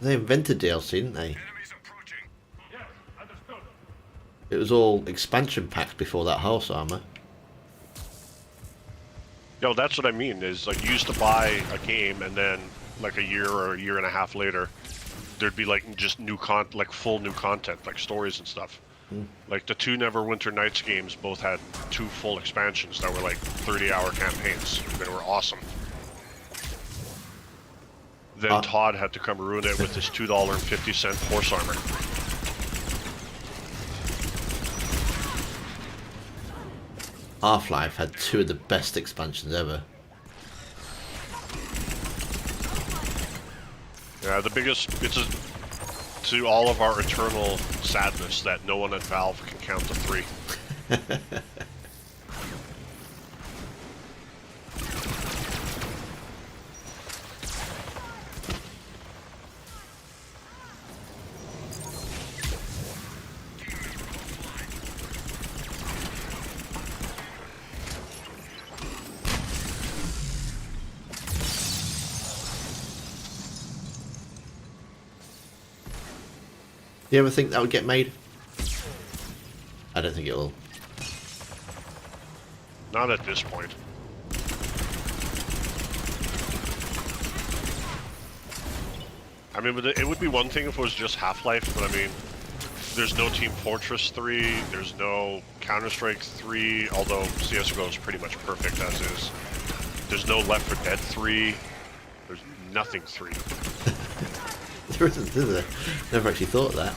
They invented DLC, didn't they? Enemies approaching. Yes, understood. It was all expansion packs before that horse armor. Yo, that's what I mean, is like you used to buy a game and then like a year or a year and a half later, there'd be like just like full new content, like stories and stuff. Like the two Neverwinter Nights games both had 2 full expansions that were like 30-hour campaigns. They were awesome. Then Todd had to come ruin it with his $2.50 horse armor. Half-Life had 2 of the best expansions ever. Yeah, the biggest, to all of our eternal sadness that no one at Valve can count to 3. Do you ever think that would get made? I don't think it will. Not at this point. I mean, but it would be one thing if it was just Half-Life, but I mean, there's no Team Fortress 3, there's no Counter-Strike 3, although CSGO is pretty much perfect as is. There's no Left 4 Dead 3, there's nothing 3. There isn't, is there? Never actually thought of that.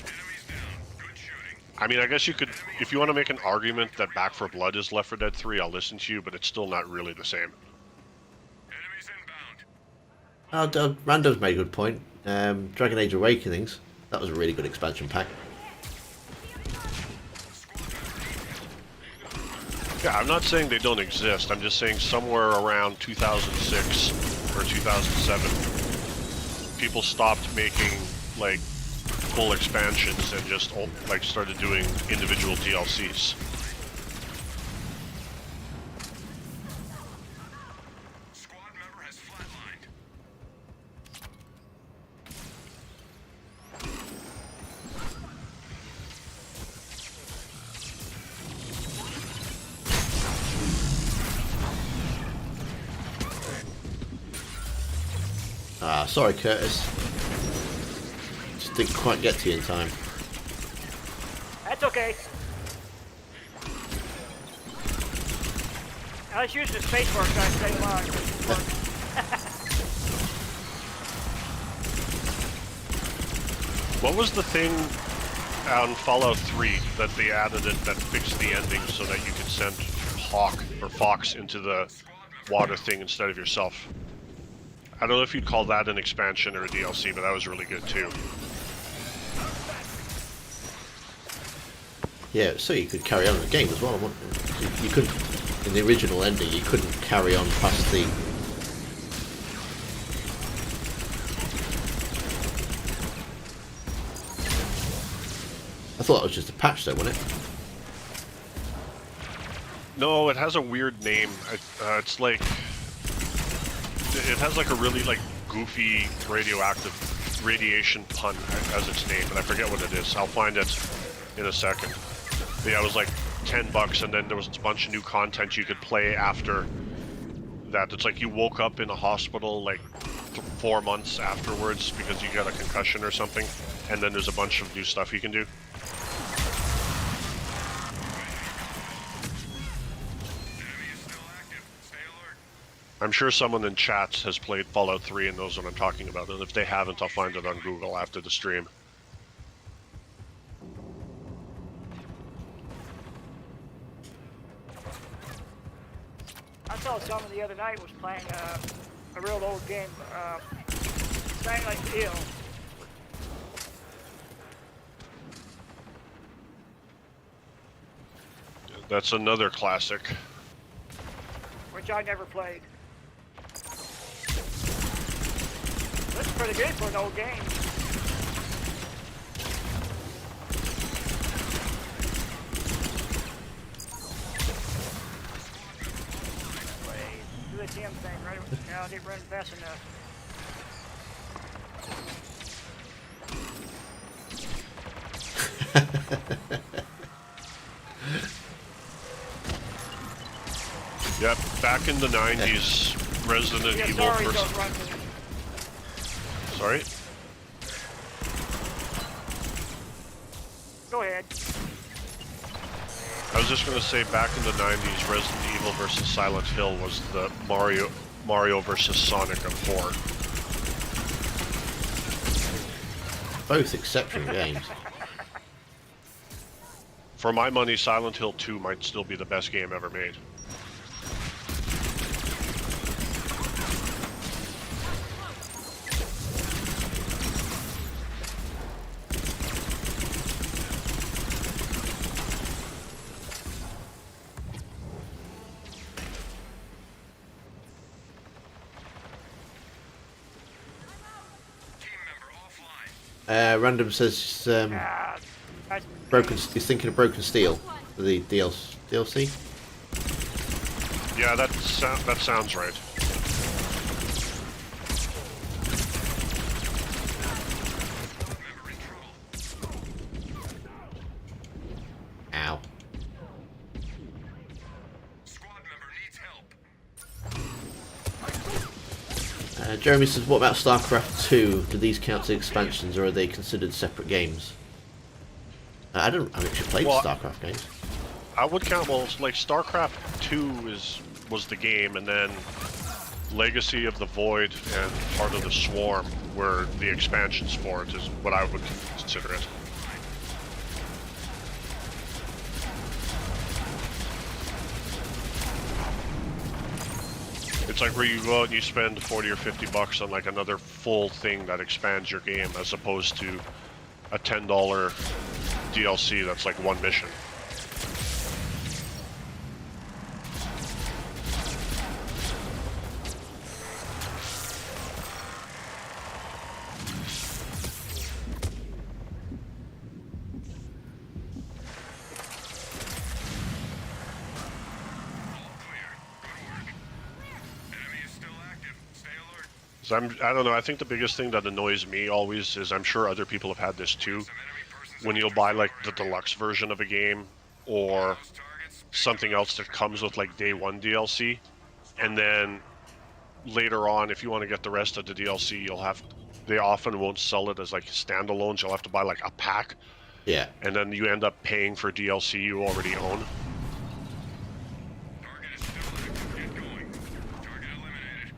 Enemies down. Good shooting. I mean, I guess you could, if you want to make an argument that Back 4 Blood is Left 4 Dead 3, I'll listen to you, but it's still not really the same. Enemies inbound. Rando's made a good point. Dragon Age Awakenings, that was a really good expansion pack. Yeah, I'm not saying they don't exist. I'm just saying somewhere around 2006 or 2007, people stopped making like full expansions and just like started doing individual DLCs. Squad member has flatlined. Ah, sorry Curtis. Just didn't quite get to you in time. That's okay. I was using the spacebar trying to stay alive. What was the thing on Fallout 3 that they added that fixed the ending so that you could send Hawk or Fox into the water thing instead of yourself? I don't know if you'd call that an expansion or a DLC, but that was really good too. Yeah, so you could carry on the game as well. You couldn't, in the original ending, you couldn't carry on past the... I thought that was just a patch though, wasn't it? No, it has a weird name. It's like... It has like a really like goofy radioactive radiation pun as its name, but I forget what it is. I'll find it in a second. But yeah, it was like $10 and then there was a bunch of new content you could play after that. It's like you woke up in a hospital like 4 months afterwards because you got a concussion or something, and then there's a bunch of new stuff you can do. I'm sure someone in chats has played Fallout 3 and knows what I'm talking about, and if they haven't, I'll find it on Google after the stream. someone the other night was playing a real old game, Silent Hill. That's another classic. Which I never played. Looks pretty good for an old game. Do the damn thing, right? Now I didn't run fast enough. Yep, back in the 90s, Resident Yeah, Evil sorry, versus... don't run me. Sorry? Go ahead. I was just going to say, back in the 90s, Resident Evil versus Silent Hill was the Mario versus Sonic of horror. Both exceptional games. For my money, Silent Hill 2 might still be the best game ever made. Random says That's broken. He's thinking of Broken Steel for the DLC. Yeah, that sounds right. Ow. Squad member needs help. Jeremy says, what about StarCraft 2? Do these count as expansions or are they considered separate games? I haven't actually played StarCraft games. I would count, well, like StarCraft 2 was the game, and then Legacy of the Void and Heart of the Swarm were the expansions for it, is what I would consider it. It's like where you go out and you spend 40 or 50 bucks on like another full thing that expands your game, as opposed to a $10 DLC that's like one mission. So I don't know, I think the biggest thing that annoys me always is, I'm sure other people have had this too, when you'll buy like the deluxe version of a game or something else that comes with like day one DLC, and then later on, if you want to get the rest of the DLC, they often won't sell it as like standalones. You'll have to buy like a pack. Yeah. And then you end up paying for DLC you already own. Target is still active. Get going. Target eliminated.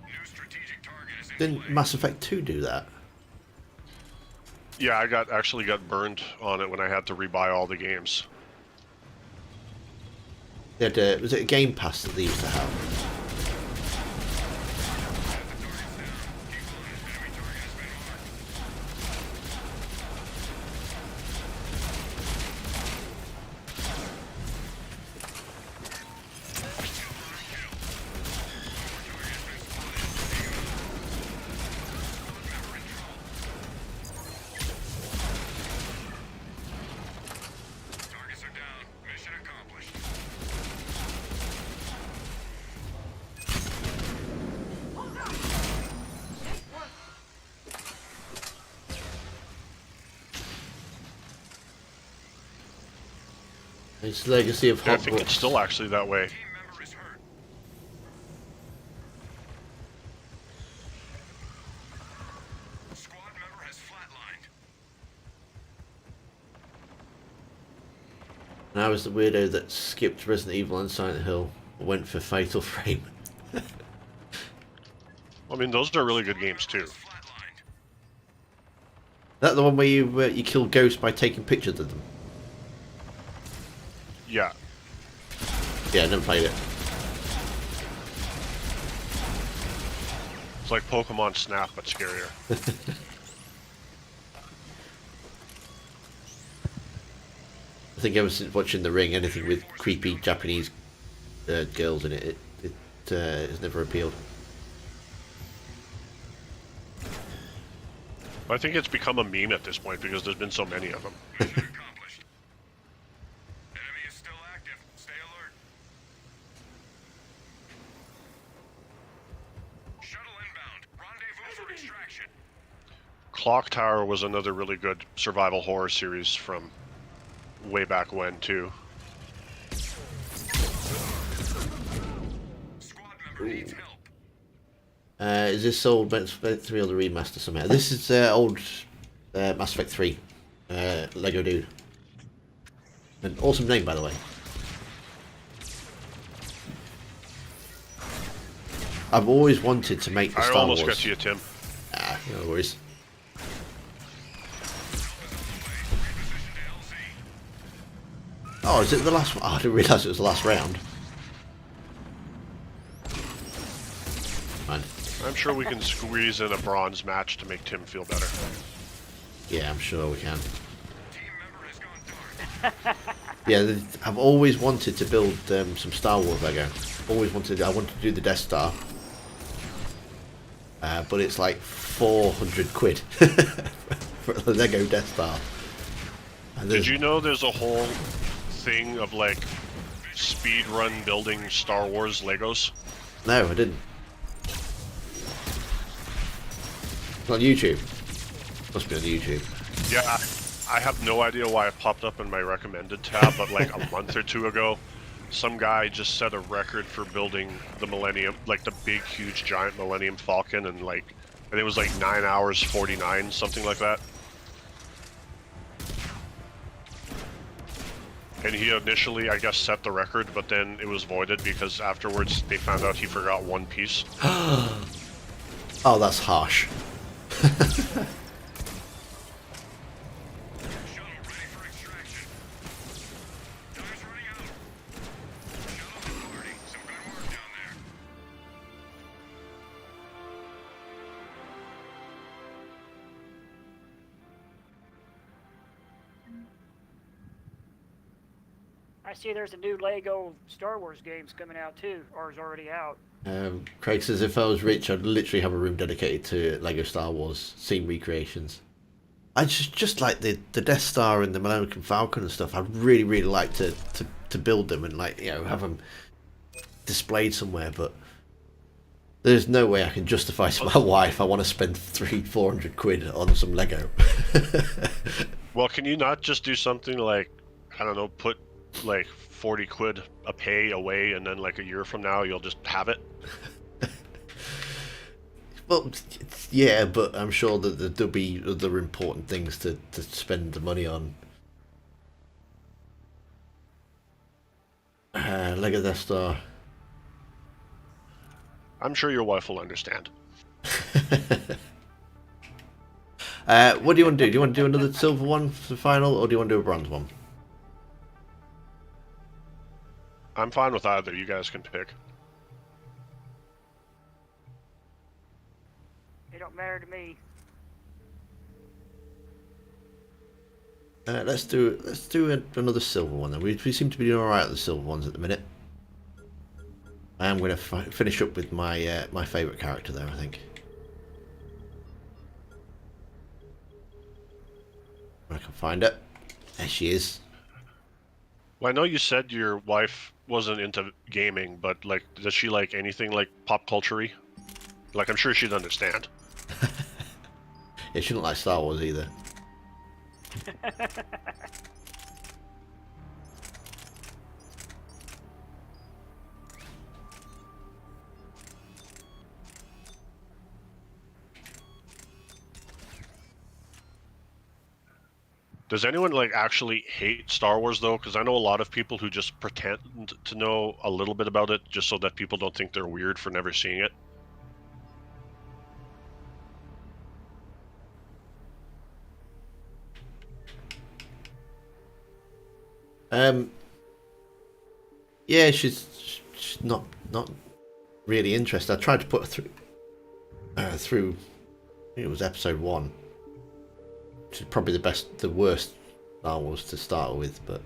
New strategic target is in Didn't play. Mass Effect 2 do that? Yeah, I actually got burned on it when I had to rebuy all the games. They had, was it a Game Pass that they used to have? Targets are down. Mission accomplished. It's Legacy of I think it's Hogwarts. still actually that way. Team member is hurt. Squad member has flatlined. And I was the weirdo that skipped Resident Evil and Silent Hill, went for Fatal Frame. I mean, those are really good games too. Flatlined. That the one where you kill ghosts by taking pictures of them? Yeah. Yeah, I never played it. like Pokemon Snap, but scarier. I think ever since watching The Ring, anything with creepy Japanese girls in it has never appealed. I think it's become a meme at this point because there's been so many of them. Mission accomplished. Enemy is still active. Stay alert. Shuttle inbound. Rendezvous for extraction. Clock Tower was another really good survival horror series from way back when, too. Squad member needs help. Is this old Mass Effect 3 or the remaster somehow? This is old Mass Effect 3. Lego Dude. An awesome name, by the way. I've always wanted to make the I Star almost Wars. got to you, Tim. Ah, no worries. Oh, is it the last one? Oh, I didn't realise it was the last round. Fine. I'm sure we can squeeze in a bronze match to make Tim feel better. Yeah, I'm sure we can. Team member has gone dark. Yeah, I've always wanted to build some Star Wars Lego. Always wanted. I wanted to do the Death Star, but it's like 400 quid for the Lego Death Star. And Did you know there's a whole thing of like speed run building Star Wars Legos? No, I didn't. It's on YouTube. Must be on YouTube. Yeah, I have no idea why it popped up in my recommended tab, but like a month or two ago, some guy just set a record for building the Millennium, like the big, huge, giant Millennium Falcon, and like, and it was like 9 hours 49, something like that. And he initially, I guess, set the record, but then it was voided because afterwards they found out he forgot one piece. Oh, that's harsh. Shuttle ready for extraction. Time's running out. Shuttle departing. Some good work down there. I see there's a new Lego Star Wars games coming out too, or is already out. Craig says if I was rich, I'd literally have a room dedicated to Lego Star Wars scene recreations. I just like the Death Star and the Millennium Falcon and stuff. I'd really like to build them and like have them displayed somewhere. But there's no way I can justify to my wife I want to spend 300-400 quid on some Lego. Well, can you not just do something like, I don't know, put like 40 quid a pay away, and then like a year from now you'll just have it? Well, yeah, but I'm sure that there'll be other important things to spend the money on. Lego Death Star. I'm sure your wife will understand. What do you want to do? Do you want to do another silver one for the final, or do you want to do a bronze one? I'm fine with either. You guys can pick. It don't matter to me. Let's do another silver one then. We seem to be doing all right at the silver ones at the minute. I am going to finish up with my my favourite character there, I think. I can find it. There she is. Well, I know you said your wife wasn't into gaming, but like, does she like anything like pop culture-y? Like, I'm sure she'd understand. Yeah, she doesn't like Star Wars either. Does anyone like actually hate Star Wars though? Because I know a lot of people who just pretend to know a little bit about it just so that people don't think they're weird for never seeing it. Yeah, she's not really interested. I tried to put her through through. I think it was episode 1, which is probably the worst Star Wars to start with. But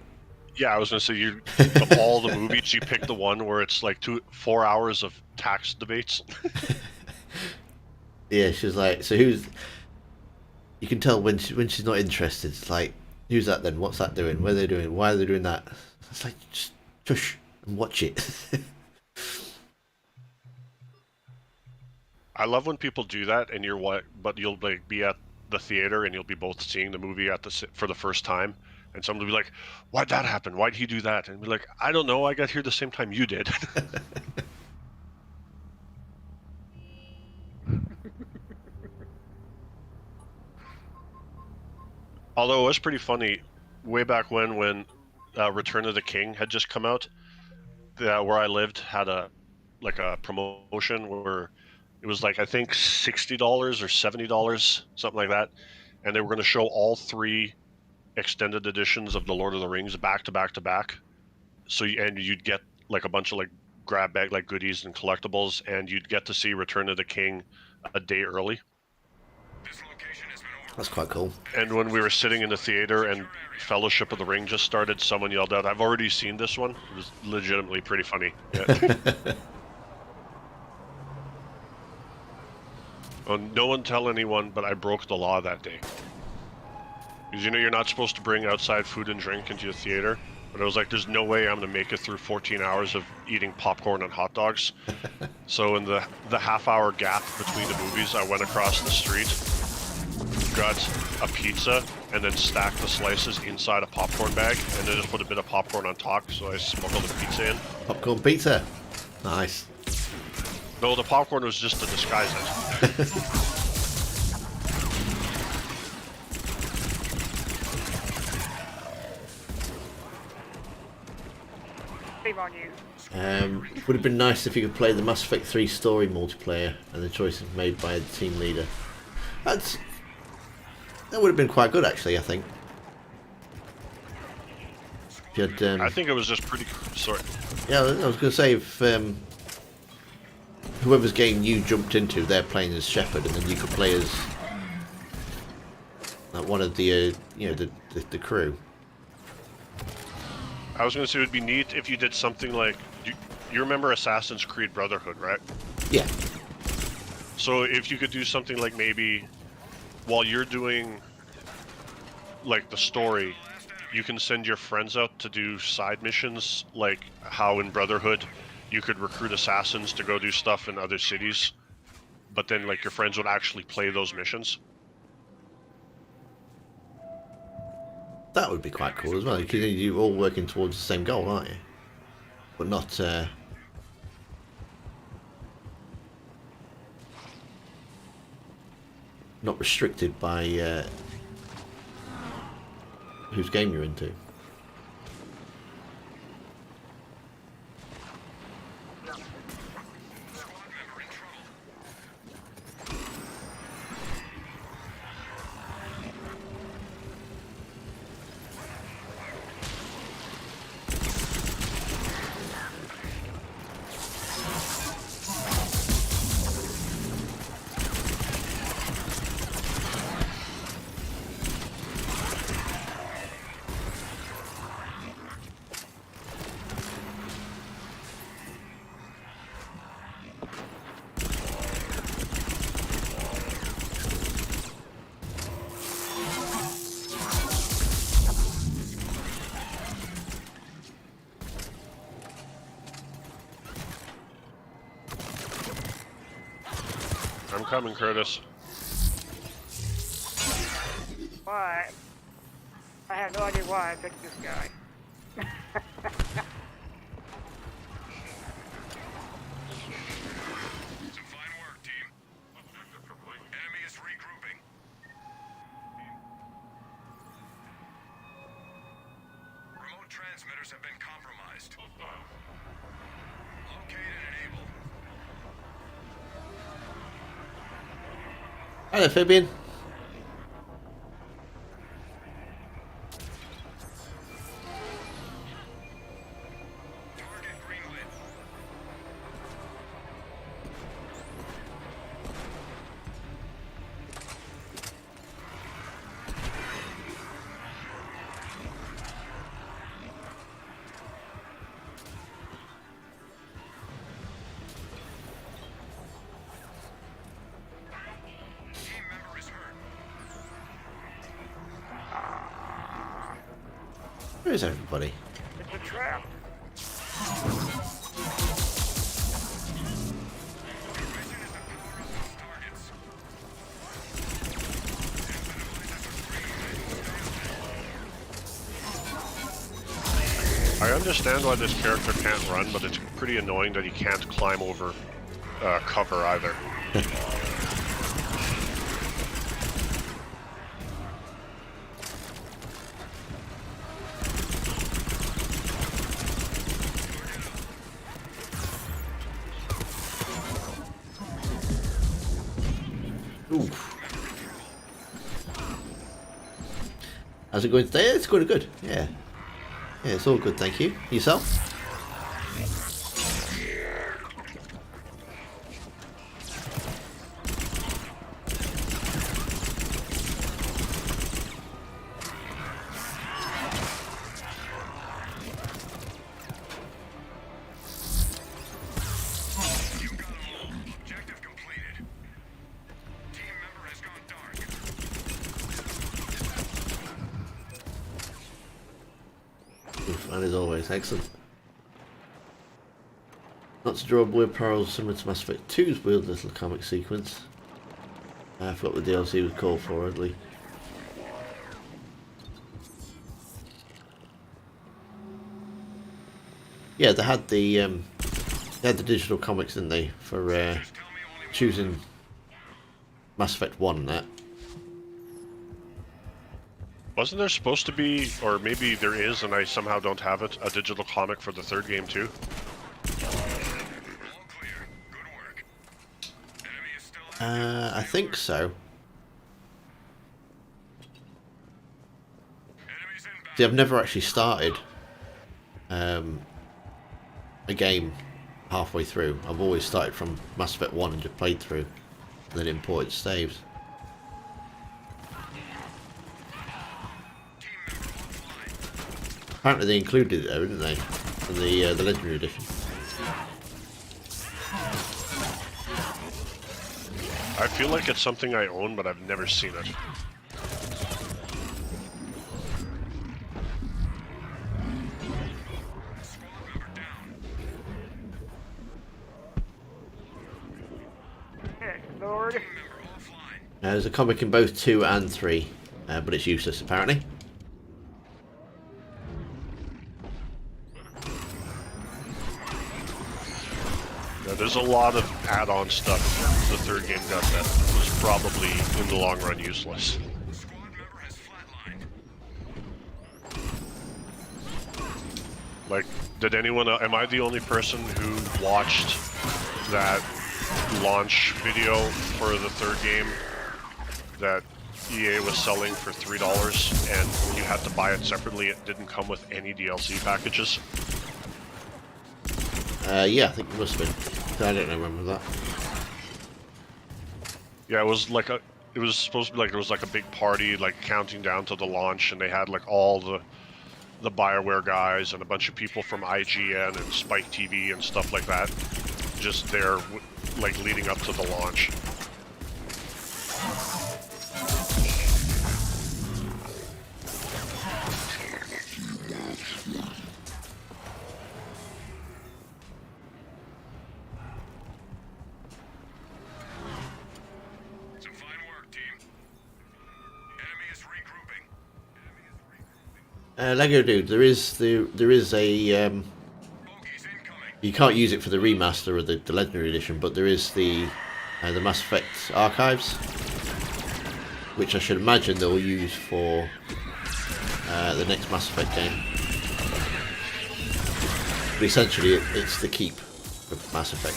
Yeah, I was gonna say you of all the movies, you picked the one where it's like 4 hours of tax debates. yeah, she was like, so who's? You can tell when she's not interested. It's like, who's that then? What's that doing? What are they doing? Why are they doing that? It's like, just shush and watch it. I love when people do that, and but you'll like be at the theater and you'll be both seeing the movie for the first time, and someone will be like, "Why'd that happen? Why'd he do that?" And be like, "I don't know. I got here the same time you did." Although it was pretty funny, way back when Return of the King had just come out, where I lived had a promotion where it was like I think $60 or $70, something like that, and they were going to show all 3 extended editions of the Lord of the Rings back to back to back. So and you'd get like a bunch of like grab bag like goodies and collectibles, and you'd get to see Return of the King a day early. This location has been over. That's quite cool. And when we were sitting in the theater and Fellowship of the Ring just started, someone yelled out, "I've already seen this one." It was legitimately pretty funny. Yeah. Well, no one tell anyone, but I broke the law that day. Because you're not supposed to bring outside food and drink into the theater. But I was like, there's no way I'm going to make it through 14 hours of eating popcorn and hot dogs. So in the half-hour gap between the movies, I went across the street, got a pizza, and then stacked the slices inside a popcorn bag, and then just put a bit of popcorn on top, so I smuggled the pizza in. Popcorn pizza. Nice. No, the popcorn was just to disguise it. Shame on you. Would have been nice if you could play the Mass Effect 3 story multiplayer and the choices made by the team leader. That would have been quite good, actually, I think. If you had, I think it was just pretty... Sorry. yeah, I was going to say, if whoever's game you jumped into, they're playing as Shepard, and then you could play as like one of the, the crew. I was going to say it would be neat if you did something like... You remember Assassin's Creed Brotherhood, right? Yeah. So if you could do something like maybe while you're doing like the story, you can send your friends out to do side missions, like how in Brotherhood you could recruit assassins to go do stuff in other cities, but then like your friends would actually play those missions. That would be quite cool as well, because you're all working towards the same goal, aren't you? But not not restricted by whose game you're into. I'm coming, Curtis. Why? I have no idea why I picked this guy. Some fine work, team. Enemy is regrouping. Remote transmitters have been compromised. Locate and enable. Hi there, Fabian. Target greenlit. Where is everybody? It's a trap. I understand why this character can't run, but it's pretty annoying that he can't climb over cover either. Oof. How's it going today? It's going good. Yeah. Yeah, it's all good, thank you. Yourself? Objective completed. Team member has gone dark. Oof, and as always, excellent. Not to draw weird parallels similar to Mass Effect 2's weird little comic sequence. I forgot what the DLC was called for, at least. Yeah, they had the digital comics, didn't they, for choosing Mass Effect 1 and that. Wasn't there supposed to be, or maybe there is, and I somehow don't have it, a digital comic for the third game too? All clear. Good work. Enemy is still active. I think so. Enemies inbound. See, I've never actually started a game halfway through. I've always started from Mass Effect 1 and just played through, and then imported saves. Apparently they included it though, didn't they? In the Legendary Edition. I feel like it's something I own, but I've never seen it. Hey, Lord. Member offline. There's a comic in both 2 and 3, but it's useless apparently. Yeah, there's a lot of add-on stuff the third game got that was probably, in the long run, useless. Squad member has flatlined. Like, did anyone, am I the only person who watched that launch video for the third game that EA was selling for $3 and you had to buy it separately? It didn't come with any DLC packages. Yeah, I think it must have been. I don't remember that. Yeah, it was like it was supposed to be like, there was like a big party, like counting down to the launch, and they had like all the BioWare guys and a bunch of people from IGN and Spike TV and stuff like that, just there, like leading up to the launch. Some fine work, team. Enemy is regrouping. Lego Dude, there is a Bogies incoming. you can't use it for the remaster of the Legendary Edition, but there is the Mass Effect archives, which I should imagine they'll use for the next Mass Effect game. But essentially, it's the keep of Mass Effect.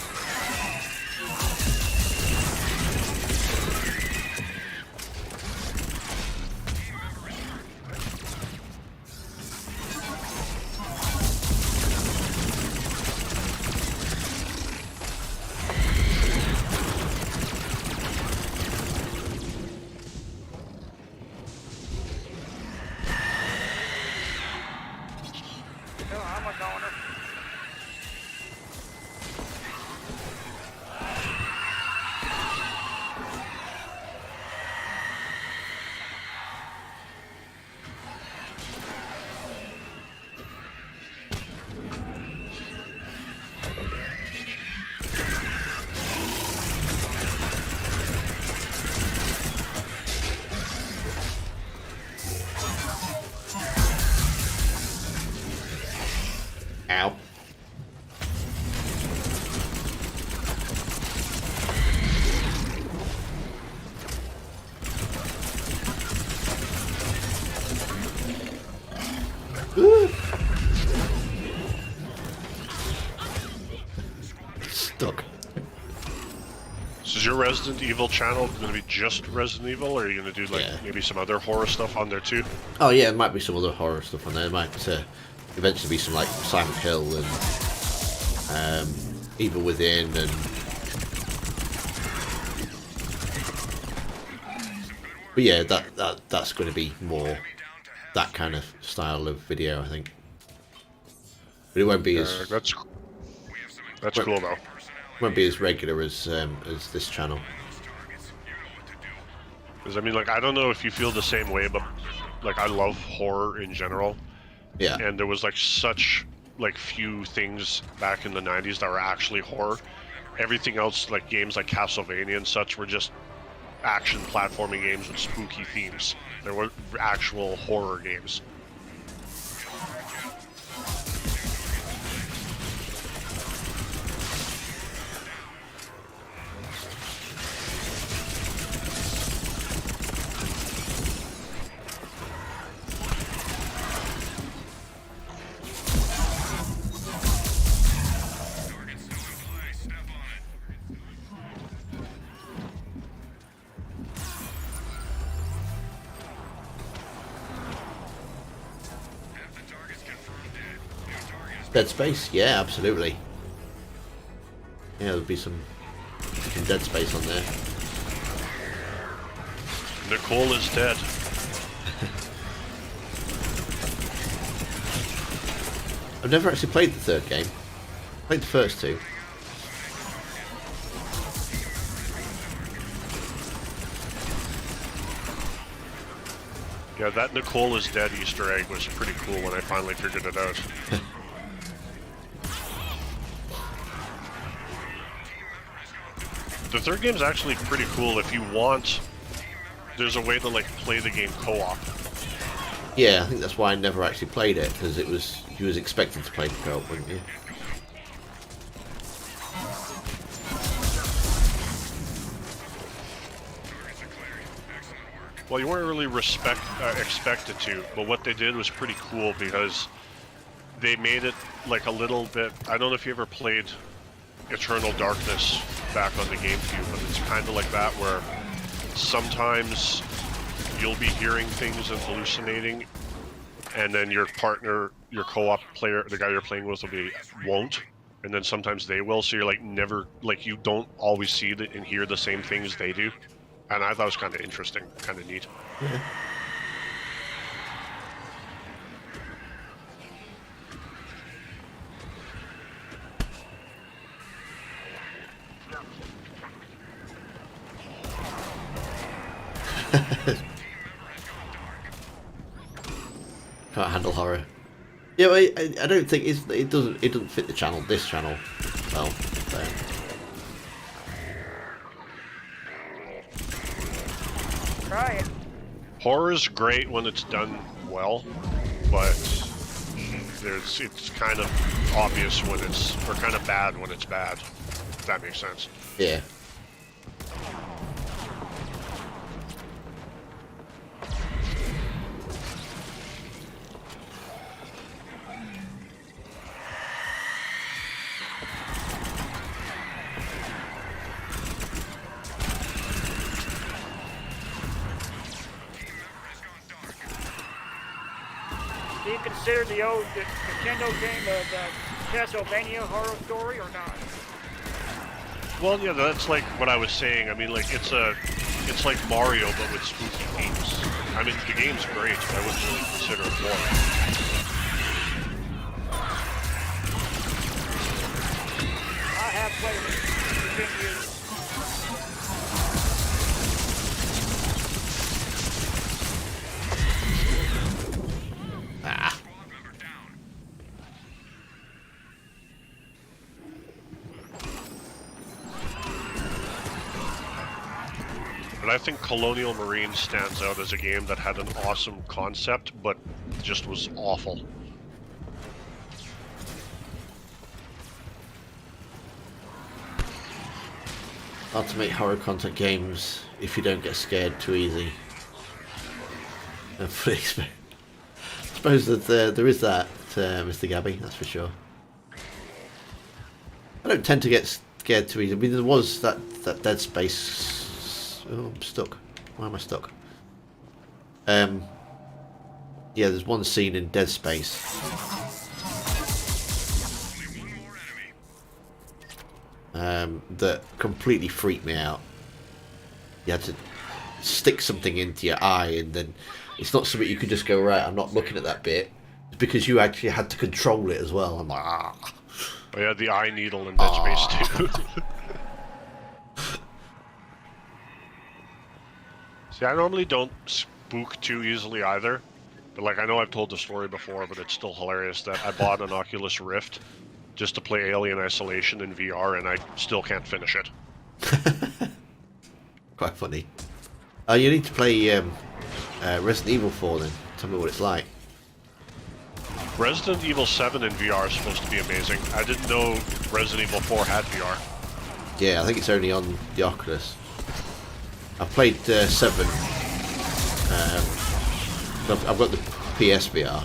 No, I'm a goner. Resident Evil channel going to be just Resident Evil, or are you going to do like maybe some other horror stuff on there too? Oh yeah, there might be some other horror stuff on there. There might eventually be some like Silent Hill and Evil Within and. But yeah, that's going to be more that kind of style of video, I think. But it won't be as that's cool though. Won't be as regular as this channel. Because I mean, like, I don't know if you feel the same way, but like, I love horror in general. Yeah. And there was like such like few things back in the '90s that were actually horror. Everything else, like games like Castlevania and such, were just action platforming games with spooky themes. There were actual horror games. Dead Space, yeah, absolutely. Yeah, there'll be some Dead Space on there. Nicole is dead. I've never actually played the third game. Played the first two. Yeah, that Nicole is dead Easter egg was pretty cool when I finally figured it out. The third game's actually pretty cool if you want. There's a way to like play the game co-op. Yeah, I think that's why I never actually played it, because you was expected to play the co-op, weren't you? Well, you weren't really expected to, but what they did was pretty cool because they made it like a little bit. I don't know if you ever played Eternal Darkness back on the GameCube, but it's kind of like that where sometimes you'll be hearing things and hallucinating, and then your partner, your co-op player, the guy you're playing with, won't, and then sometimes they will. So you're like you don't always see and hear the same things they do. And I thought it was kind of interesting, kind of neat. Yeah. Can't handle horror. Yeah, I don't think it doesn't fit the channel. This channel, well. So. Try it. Horror's great when it's done well, but it's kind of obvious when or kind of bad when it's bad. If that makes sense. Yeah. Do you consider the old Nintendo game of Castlevania Horror Story or not? Well, yeah, that's like what I was saying. I mean, like it's like Mario but with spooky themes. I mean, the game's great, but I wouldn't really consider it horror. I have played it for 10 years. Ah. But I think Colonial Marines stands out as a game that had an awesome concept, but just was awful. Hard to make horror content games if you don't get scared too easy. I fully expect. I suppose that there is that, Mr. Gabby. That's for sure. I don't tend to get scared too easy. I mean, there was that Dead Space. Oh, I'm stuck. Why am I stuck? Yeah, there's one scene in Dead Space. That completely freaked me out. You had to stick something into your eye, and then it's not something you could just go, right, I'm not looking at that bit. It's because you actually had to control it as well. I'm like, ah. Oh yeah, the eye needle in Dead Space too. See, I normally don't spook too easily either. But like, I know I've told the story before, but it's still hilarious that I bought an Oculus Rift just to play Alien Isolation in VR, and I still can't finish it. Quite funny. You need to play Resident Evil 4 then. Tell me what it's like. Resident Evil 7 in VR is supposed to be amazing. I didn't know Resident Evil 4 had VR. Yeah, I think it's only on the Oculus. I've played 7. I've got the PSVR.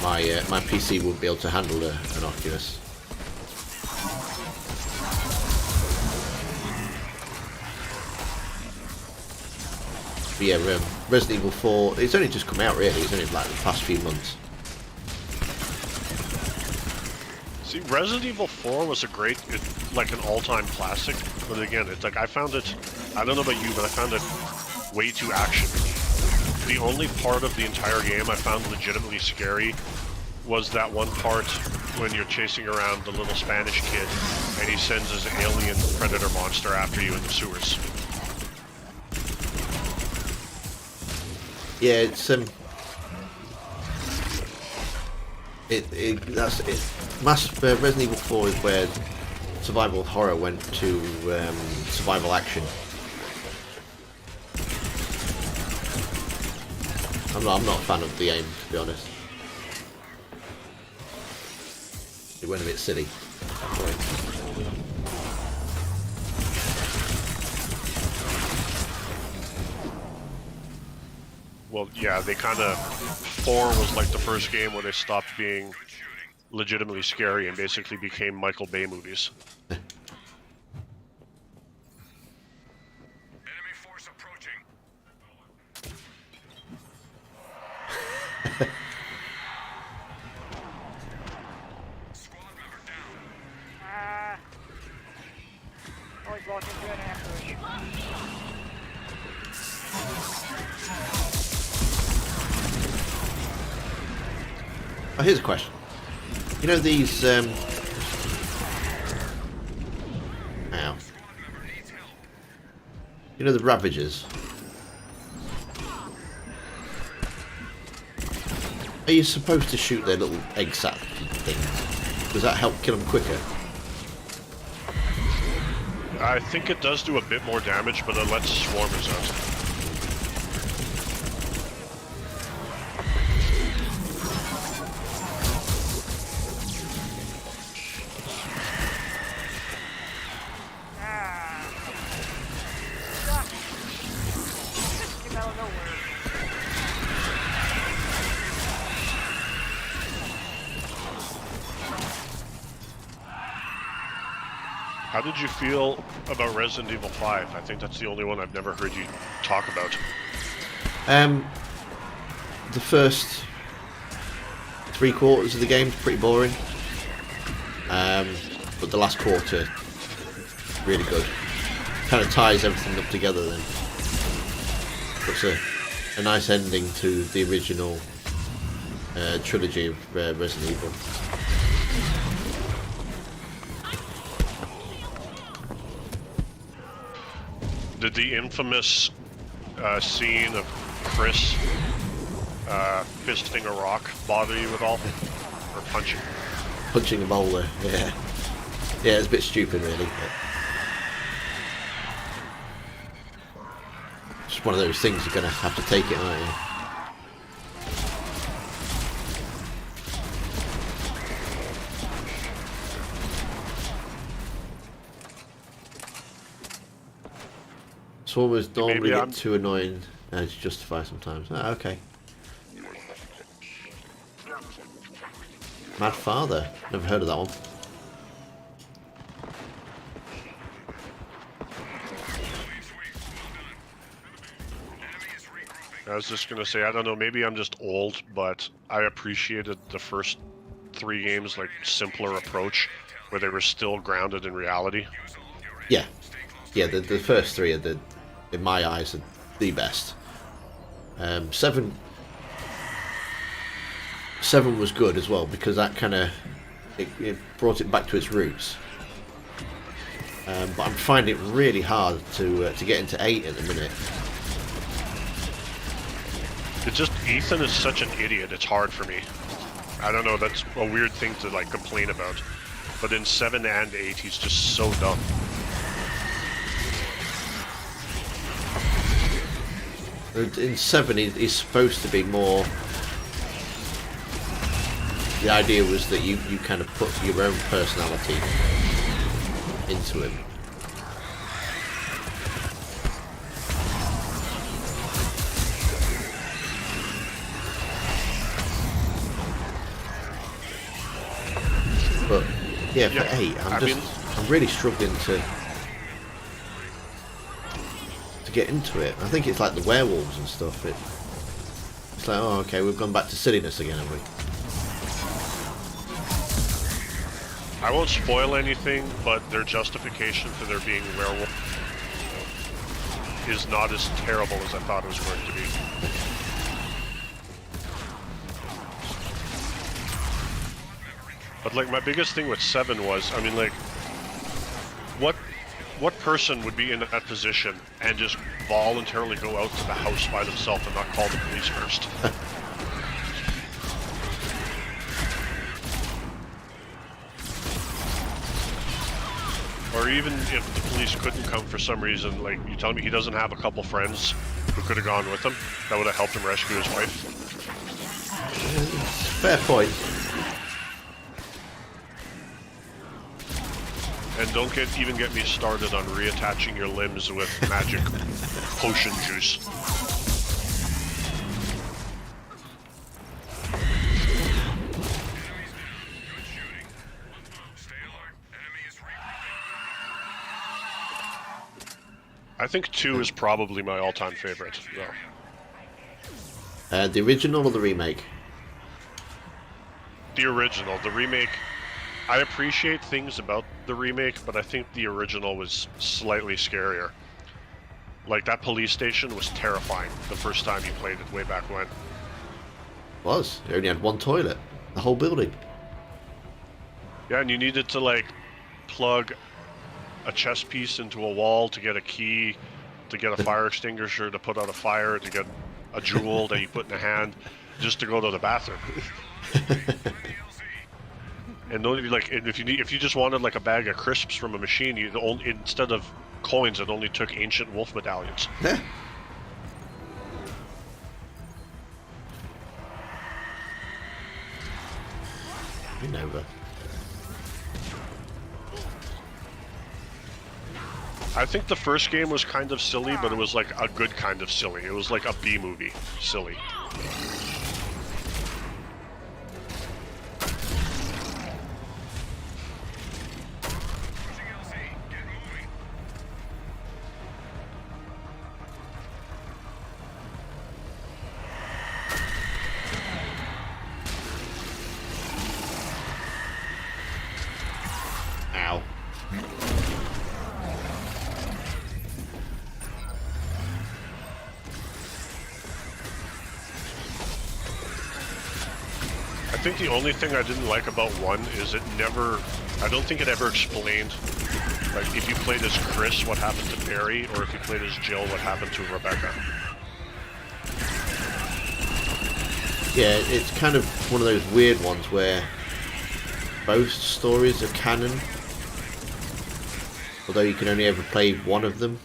My PC wouldn't be able to handle an Oculus. But yeah, Resident Evil 4, it's only just come out really, it's only like the past few months. See, Resident Evil 4 was like an all-time classic, but again, it's like I found it, I don't know about you, but I found it way too action. The only part of the entire game I found legitimately scary was that one part when you're chasing around the little Spanish kid and he sends his alien predator monster after you in the sewers. Yeah, it's Resident Evil 4 is where survival horror went to survival action. I'm not a fan of the aim, to be honest. It went a bit silly. Well, yeah, they kind of... 4 was like the first game where they stopped being legitimately scary and basically became Michael Bay movies. Enemy force approaching. Squad member down. Always walk into an ambush. Oh, here's a question. You know these ow. You know the Ravagers? Are you supposed to shoot their little egg sac things? Does that help kill them quicker? I think it does do a bit more damage, but it lets swarmers out. Came out of nowhere. How did you feel about Resident Evil 5? I think that's the only one I've never heard you talk about. The first 3/4 of the game's pretty boring. But the last quarter, really good. Kind of ties everything up together then. Puts a nice ending to the original trilogy of Resident Evil. Did the infamous scene of Chris fisting a rock bother you at all? Or punching? Punching a boulder, yeah. Yeah, it's a bit stupid really. But it's one of those things you're going to have to take it, aren't you? Swarmers normally get too annoying to justify sometimes. Ah, okay. Mad Father. Never heard of that one. I was just gonna say, I don't know, maybe I'm just old, but I appreciated the first 3 games, like, simpler approach, where they were still grounded in reality. Yeah, yeah. The first 3 are in my eyes, are the best. 7 was good as well because that kind of it brought it back to its roots. But I'm finding it really hard to get into 8 at the minute. It's just, Ethan is such an idiot, it's hard for me. I don't know, that's a weird thing to, like, complain about. But in 7 and 8, he's just so dumb. In 7, he's supposed to be more. The idea was that you kind of put your own personality into him. But yeah, for 8, I'm really struggling to get into it. I think it's like the werewolves and stuff. It's like, oh, okay, we've gone back to silliness again, have we? I won't spoil anything, but their justification for there being werewolf is not as terrible as I thought it was going to be. But, like, my biggest thing with 7 was, I mean, like, what person would be in that position and just voluntarily go out to the house by themselves and not call the police first? Or even if the police couldn't come for some reason, like, you tell me he doesn't have a couple friends who could have gone with him, that would have helped him rescue his wife? Fair point. And don't even get me started on reattaching your limbs with magic potion juice. I think 2 is probably my all-time favorite, though. The original or the remake? The original. The remake, I appreciate things about the remake, but I think the original was slightly scarier. Like, that police station was terrifying the first time you played it way back when. Was. It only had one toilet. The whole building. Yeah, and you needed to, like, plug a chess piece into a wall to get a key, to get a fire extinguisher, to put out a fire, to get a jewel that you put in a hand, just to go to the bathroom. And don't even, like, if you just wanted, like, a bag of crisps from a machine, instead of coins, it only took ancient wolf medallions. Yeah. Over. I think the first game was kind of silly, but it was like a good kind of silly. It was like a B movie silly. Ow. I think the only thing I didn't like about 1 is I don't think it ever explained, like, if you played as Chris, what happened to Barry, or if you played as Jill, what happened to Rebecca. Yeah, it's kind of one of those weird ones where both stories are canon, although you can only ever play one of them.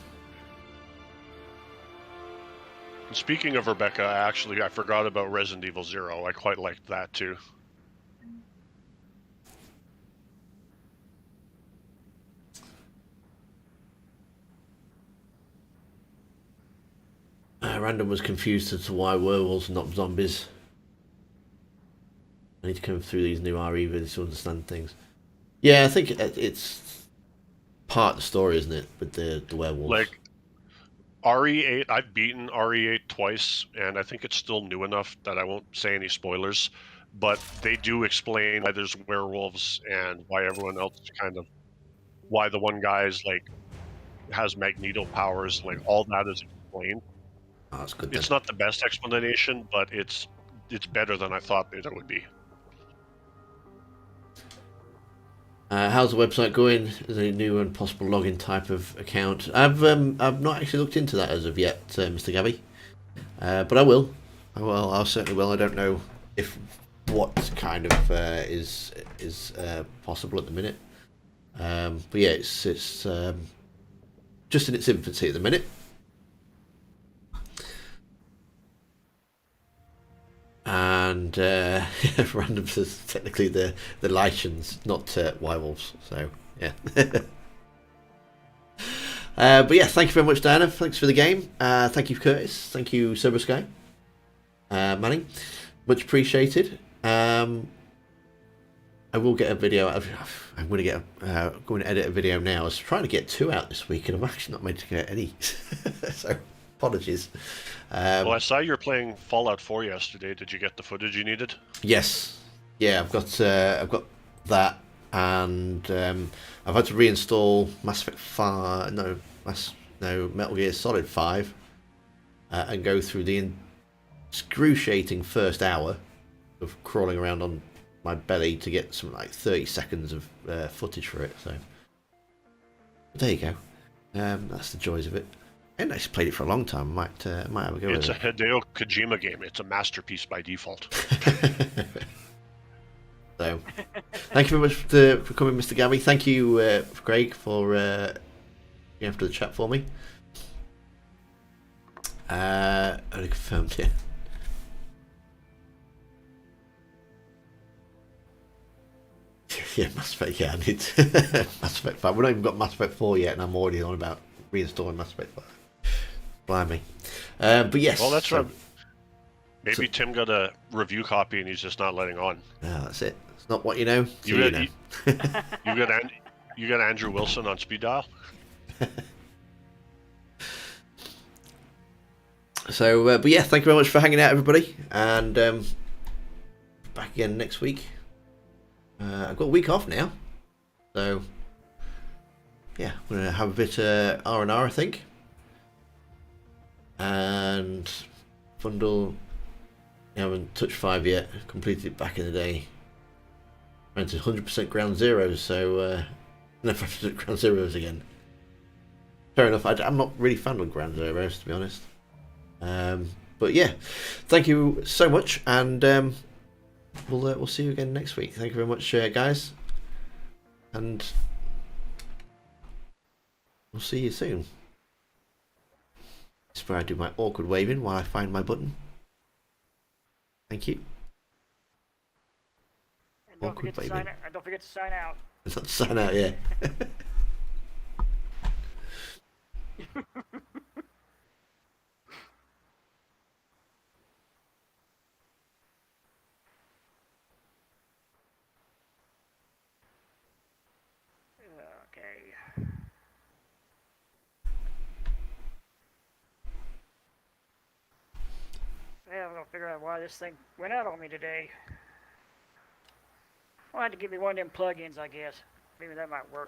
Speaking of Rebecca, I forgot about Resident Evil 0. I quite liked that too. Random was confused as to why werewolves are not zombies. I need to come through these new RE videos to understand things. Yeah, I think it's part of the story, isn't it, with the werewolves? Like, RE8, I've beaten RE8 twice, and I think it's still new enough that I won't say any spoilers. But they do explain why there's werewolves and why everyone else why the one guy's like has magneto powers, like all that is explained. Oh, that's good then. It's not the best explanation, but it's better than I thought that it would be. How's the website going? Is there a new and possible login type of account? I've not actually looked into that as of yet, Mr. Gabby, but I will. I certainly will. I don't know if what kind of is possible at the minute. But yeah, it's just in its infancy at the minute. And random says technically the Lycians, not werewolves. So yeah. But yeah, thank you very much, Diana. Thanks for the game. Thank you, Curtis. Thank you, Sober Sky. Manning, much appreciated. I will get a video. I'm going to get going to edit a video now. I was trying to get 2 out this week, and I'm actually not managed to get any. So apologies. Well, I saw you were playing Fallout 4 yesterday. Did you get the footage you needed? Yes. Yeah, I've got that, and I've had to reinstall Mass Effect 5. No, Metal Gear Solid 5, and go through the excruciating first hour of crawling around on my belly to get something like 30 seconds of footage for it. So there you go. That's the joys of it. I haven't actually played it for a long time. Might have a go It's with a Hideo Kojima game. It's a masterpiece by default. So, thank you very much for coming, Mr. Gabby. Thank you, Craig, for going after the chat for me. Only confirmed, yeah. Yeah, Mass Effect, yeah, I need Mass Effect 5. We've not even got Mass Effect 4 yet, and I'm already on about reinstalling Mass Effect 5. Blimey. But yes. Well, that's right. Maybe Tim got a review copy and he's just not letting on. No, that's it. It's not what you know. You know. You got Andrew Wilson on speed dial. So, but yeah, thank you very much for hanging out, everybody, and back again next week. I've got a week off now, so yeah, we're gonna have a bit R&R, I think, and Fundle. I haven't touched 5 yet. Completed it back in the day. Went to 100% ground zeros, so never have to do ground zeros again. Fair enough. I'm not really fan of ground zeros, to be honest. But yeah, thank you so much, and we'll see you again next week. Thank you very much, guys, and we'll see you soon. This is where I do my awkward waving while I find my button. Thank you. And don't forget to sign out. And don't forget to sign out. Not sign out, yeah. Okay. Yeah, I'm gonna figure out why this thing went out on me today. Well, I had to give me one of them plugins, I guess. Maybe that might work.